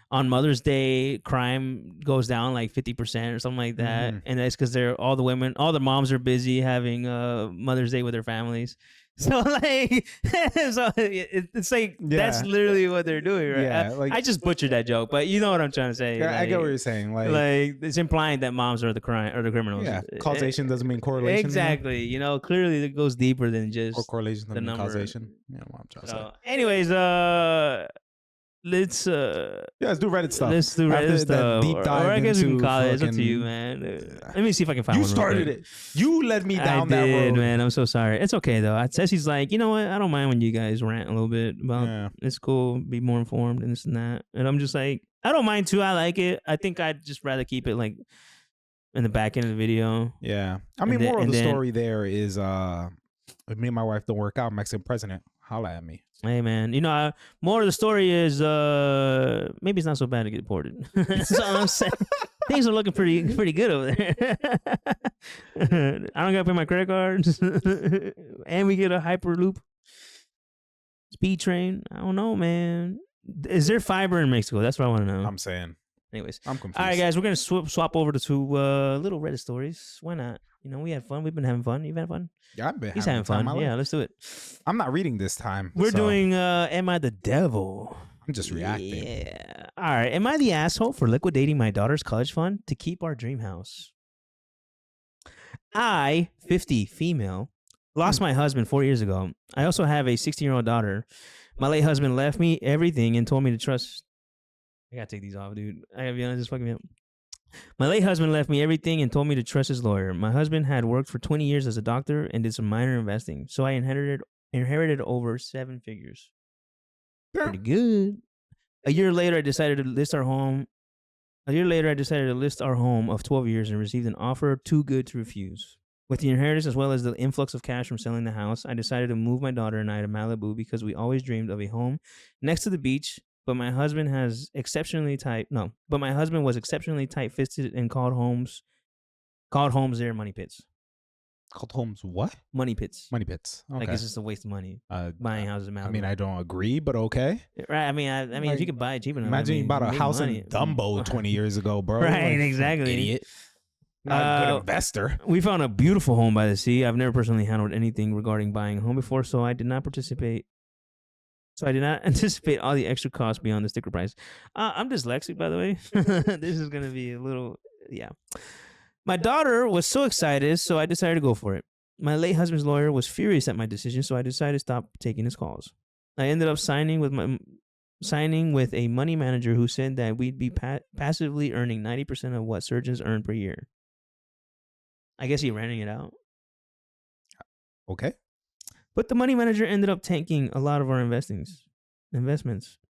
on Mother's Day, crime goes down like 50% or something like that. And that's because all the moms are busy having Mother's Day with their families. So like, it's like, that's literally what they're doing, right? Yeah, I just butchered that joke, but you know what I'm trying to say. Yeah, I get what you're saying. Like it's implying that moms are the criminals. Yeah, causation doesn't mean correlation. Exactly. Clearly it goes deeper than just correlation the doesn't mean number. Causation. Yeah, what I'm trying to say. Anyways, let's do Reddit stuff. Let's do Reddit stuff. Deep dive or I guess we can call it. It's up to fucking- you, man. Let me see if I can find You one. started it. You led me down I that did, road. man. I'm so sorry. It's okay though. Ceci's like, you know what? I don't mind when you guys rant a little bit about. It's cool. Be more informed and this and that. And I'm just like, I don't mind too. I like it. I think I'd just rather keep it like in the back end of the video. Yeah. I mean, And then- moral of and the then- story there is me and my wife don't work out. Mexican president. Holla at me. Hey man, more of the story is maybe it's not so bad to get deported. That's all I'm saying. Things are looking pretty good over there. I don't gotta pay my credit cards, and we get a hyperloop speed train. I don't know, man. Is there fiber in Mexico? That's what I want to know. I'm saying. Anyways, I'm confused. all right, guys, we're gonna swap over to two little Reddit stories. Why not? We had fun. We've been having fun. You've had fun. Yeah, I've been. He's having fun. Yeah, let's do it. I'm not reading this time. We're doing. Am I the devil? I'm just reacting. Yeah. All right. Am I the asshole for liquidating my daughter's college fund to keep our dream house? I, 50, female, lost my husband 4 years ago. I also have a 16-year-old daughter. My late husband left me everything and told me to trust. I gotta take these off, dude. I gotta be honest, just fucking me up. My late husband left me everything and told me to trust his lawyer. My husband had worked for 20 years as a doctor and did some minor investing, so I inherited over 7 figures. Pretty good. A year later, I decided to list our home of 12 years and received an offer too good to refuse. With the inheritance as well as the influx of cash from selling the house, I decided to move my daughter and I to Malibu because we always dreamed of a home next to the beach. But my husband was exceptionally tight-fisted and called homes their money pits. Called homes what? Money pits. Money pits. Okay. Like it's just a waste of money buying houses in Malibu. I mean, I don't agree, but okay. Right. I mean, if you could buy it cheap enough. Imagine you bought a house money. in Dumbo 20 years ago, bro. Right, like, exactly. Idiot. Not a good investor. We found a beautiful home by the sea. I've never personally handled anything regarding buying a home before, so I did not anticipate all the extra costs beyond the sticker price. I'm dyslexic, by the way. This is going to be a little, yeah. My daughter was so excited, so I decided to go for it. My late husband's lawyer was furious at my decision, so I decided to stop taking his calls. I ended up signing with a money manager who said that we'd be passively earning 90% of what surgeons earn per year. I guess he renting it out. Okay. But the money manager ended up tanking a lot of our investments.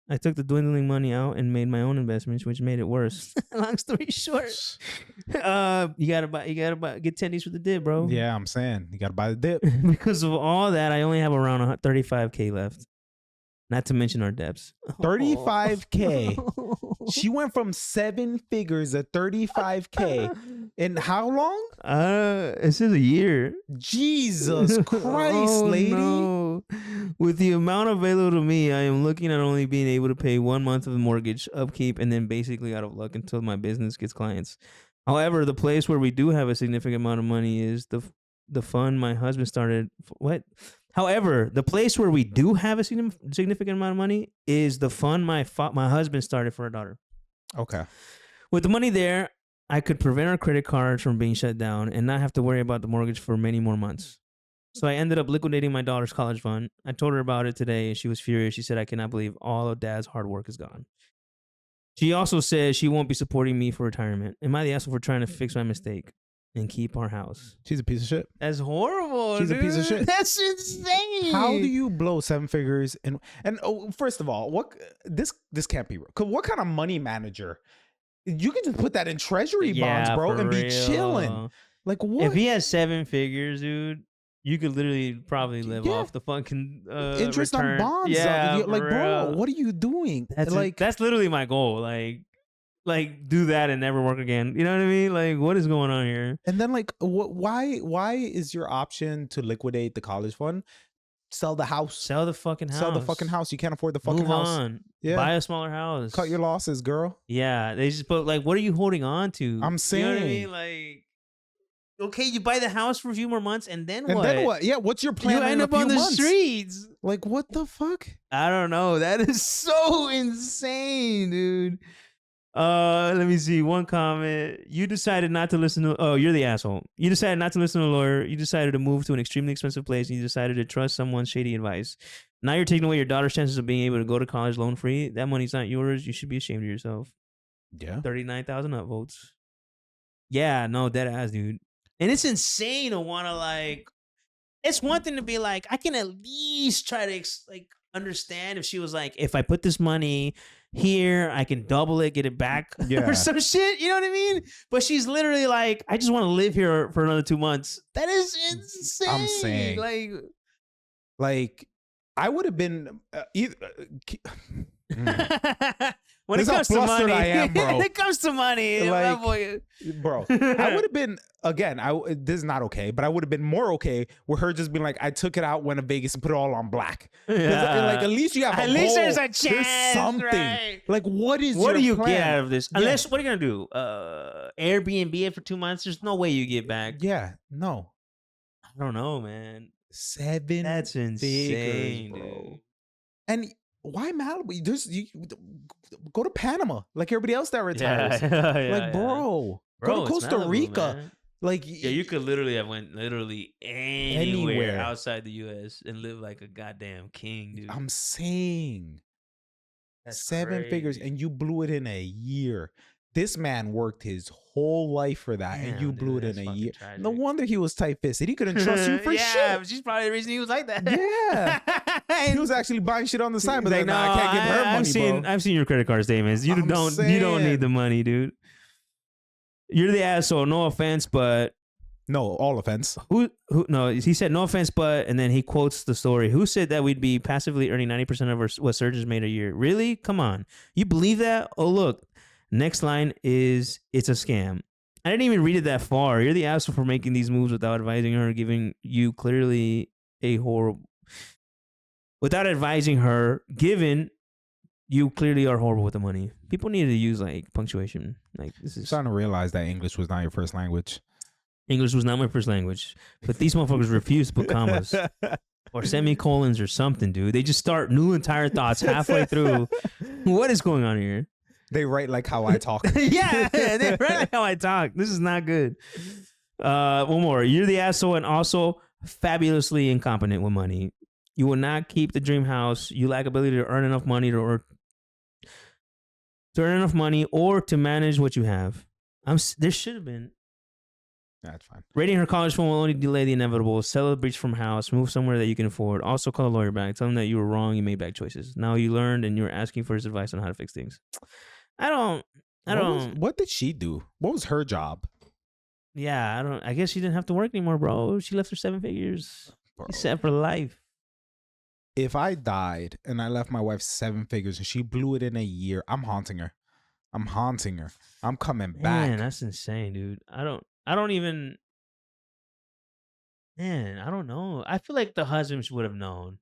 I took the dwindling money out and made my own investments, which made it worse. Long story short, you gotta get tendies with the dip, bro. Yeah, I'm saying you gotta buy the dip. Because of all that, I only have around $35K left. Not to mention our debts. $35K. She went from 7 figures to $35K. In how long? It says a year. Jesus Christ, lady. No. With the amount available to me, I am looking at only being able to pay 1 month of the mortgage, upkeep, and then basically out of luck until my business gets clients. However, the place where we do have a significant amount of money is the fund my husband started. What? However, the place where we do have a significant amount of money is the fund my husband started for our daughter. Okay. With the money there, I could prevent our credit cards from being shut down and not have to worry about the mortgage for many more months. So I ended up liquidating my daughter's college fund. I told her about it today and she was furious. She said, I cannot believe all of Dad's hard work is gone. She also says she won't be supporting me for retirement. Am I the asshole for trying to fix my mistake and keep our house? She's a piece of shit. That's horrible. She's a piece of shit. That's insane. How do you blow 7 figures? And first of all, what this can't be real. 'Cause what kind of money manager? You can just put that in treasury bonds, bro, and be chilling. Like what? If he has 7 figures, dude, you could literally probably live off the fucking interest return. on bonds. Yeah, like bro, what are you doing? That's literally my goal. Like do that and never work again. You know what I mean? Like what is going on here? And then why is your option to liquidate the college fund? Sell the house. Sell the fucking house. Sell the fucking house. You can't afford the fucking house. Move on. Yeah. Buy a smaller house. Cut your losses, girl. Yeah. They just put what are you holding on to? I'm saying. You know what I mean? Like, okay, you buy the house for a few more months and then what? And then what? Yeah, what's your plan? You end up on the streets. Like, what the fuck? I don't know. That is so insane, dude. Let me see. One comment. You decided not to listen to. Oh, you're the asshole. You decided not to listen to a lawyer. You decided to move to an extremely expensive place, and you decided to trust someone's shady advice. Now you're taking away your daughter's chances of being able to go to college loan free. That money's not yours. You should be ashamed of yourself. Yeah. 39,000 upvotes. Yeah, no, dead ass, dude. And it's insane to want to It's one thing to be like, I can at least try to understand if she was like, if I put this money here, I can double it, get it back, or some shit. You know what I mean? But she's literally like, I just want to live here for another 2 months. That is insane. I'm saying, like I would have been either. When This it how comes to flustered money, I am, bro. when it comes to money, Like, my boy. Bro, I would have been again. This is not okay, but I would have been more okay with her just being like, I took it out, went to Vegas, and put it all on black. 'Cause, like, at least you have At a least goal. there's a chance, something. right? Like, what is What your do you plan? get out of this? Yeah. Unless, what are you gonna do? Airbnb it for 2 months? There's no way you get back. Yeah, no. I don't know, man. 7 That's insane, figures, bro. dude. And why Malibu? You go to Panama like everybody else that retires. Yeah, Bro, go to it's Costa Malibu, Rica. man. Like, Yeah, you could literally have went literally anywhere outside the U.S. and live like a goddamn king, dude. I'm saying. That's 7 figures, crazy. and you blew it in a year. This man worked his whole life for that, and you Damn, blew dude, it in that's a fucking year. tragic. No wonder he was tight-fisted. He couldn't trust you for Yeah, shit. she's probably the reason he was like that. Yeah. He was actually buying shit on the side, but Like, like, nah, I can't give her money, bro. I've seen your credit card statements. You I'm don't need the money, dude. You're the asshole. No offense, but No, all offense. who? No, he said no offense, but, and then he quotes the story. Who said that we'd be passively earning 90% of what surgeons made a year? Really? Come on, you believe that? Oh, look, next line is it's a scam. I didn't even read it that far. You're the asshole for making these moves without advising her, giving you clearly a horrible. Without advising her, given you clearly are horrible with the money. People need to use like punctuation. Like this I'm is starting to realize that English was not your first language. English was not my first language, but these motherfuckers refuse to put commas or semicolons or something, dude. They just start new entire thoughts halfway through. What is going on here? They write like how I talk. Yeah, they write like how I talk. This is not good. One more. You're the asshole and also fabulously incompetent with money. You will not keep the dream house. You lack ability to earn enough money to earn enough money or to manage what you have. There should have been. That's fine. Rating her college fund will only delay the inevitable. Sell a breach from house. Move somewhere that you can afford. Also call a lawyer back. Tell him that you were wrong. You made bad choices. Now you learned and you're asking for his advice on how to fix things. What did she do? What was her job? Yeah, I guess she didn't have to work anymore, bro. She left her 7 figures. Bro. She's set for life. If I died and I left my wife 7 figures and she blew it in a year, I'm haunting her. I'm coming back. Man, that's insane, dude. I don't know. I feel like the husband would have known.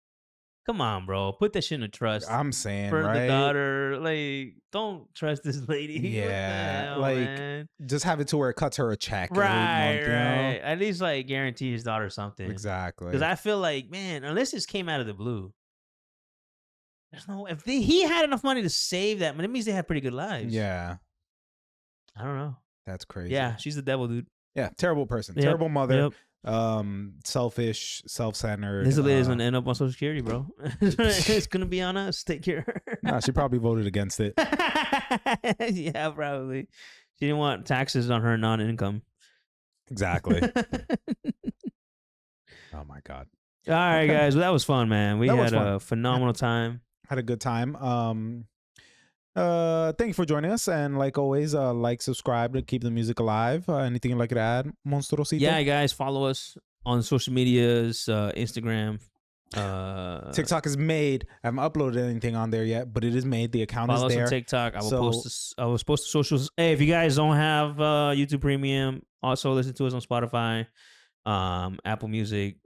Come on, bro. Put that shit in a trust. I'm saying, for right? the daughter. Like, don't trust this lady. Yeah, hell, like, man? just have it to where it cuts her a check every Right, month, you know? At least like guarantee his daughter something. Exactly. Because I feel like, man, unless this came out of the blue, there's no. If he had enough money to save that, that means they had pretty good lives. Yeah, I don't know. that's crazy. Yeah, she's the devil, dude. Yeah, terrible person, Yep, terrible mother. Yep. Selfish, self-centered. This lady's gonna end up on Social Security, bro. It's gonna be on us. Take care. Nah, she probably voted against it. Yeah, probably. She didn't want taxes on her non-income. Exactly. Oh my God. All right, guys. Well, that was fun, man. We had a phenomenal time. Had a good time. Thank you for joining us, and like always, like, subscribe to keep the music alive. Anything you'd like to add, Monstrosito? Yeah, guys, follow us on social medias, Instagram. TikTok is made. I haven't uploaded anything on there yet, but it is made. The account follow is us there. on TikTok. I will post the socials. Hey, if you guys don't have YouTube Premium, also listen to us on Spotify, Apple Music,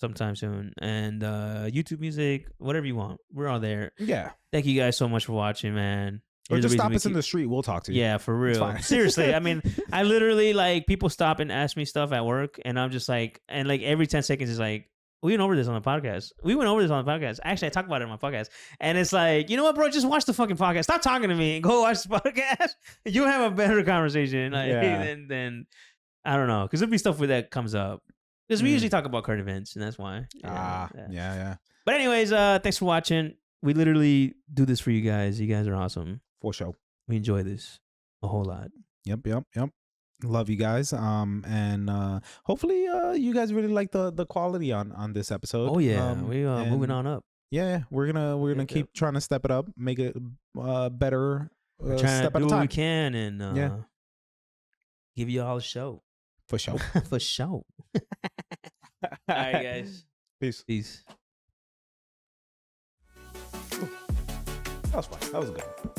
sometime soon, and YouTube Music, whatever you want. We're all there. Yeah. Thank you guys so much for watching, man. Or You're just the stop reason us in the street. We'll talk to you. Yeah, for real. fine. Seriously. I mean, I literally, like, people stop and ask me stuff at work, and I'm just like, and like every 10 seconds is like, we went over this on the podcast. Actually, I talked about it on my podcast. And it's like, you know what, bro? Just watch the fucking podcast. Stop talking to me and go watch the podcast. You'll have a better conversation than I don't know. Because there'll be stuff where that comes up. Because we usually talk about current events, and that's why. Yeah. But anyways, thanks for watching. We literally do this for you guys. You guys are awesome. For sure. We enjoy this a whole lot. Yep. Love you guys. And hopefully you guys really like the quality on this episode. Oh yeah, we are moving on up. Yeah, we're gonna keep trying to step it up, make it better. We're trying step to do at a time. what we can and give you all a show. For sure. For sure. All right, guys. Peace. Peace. was fun. That was good.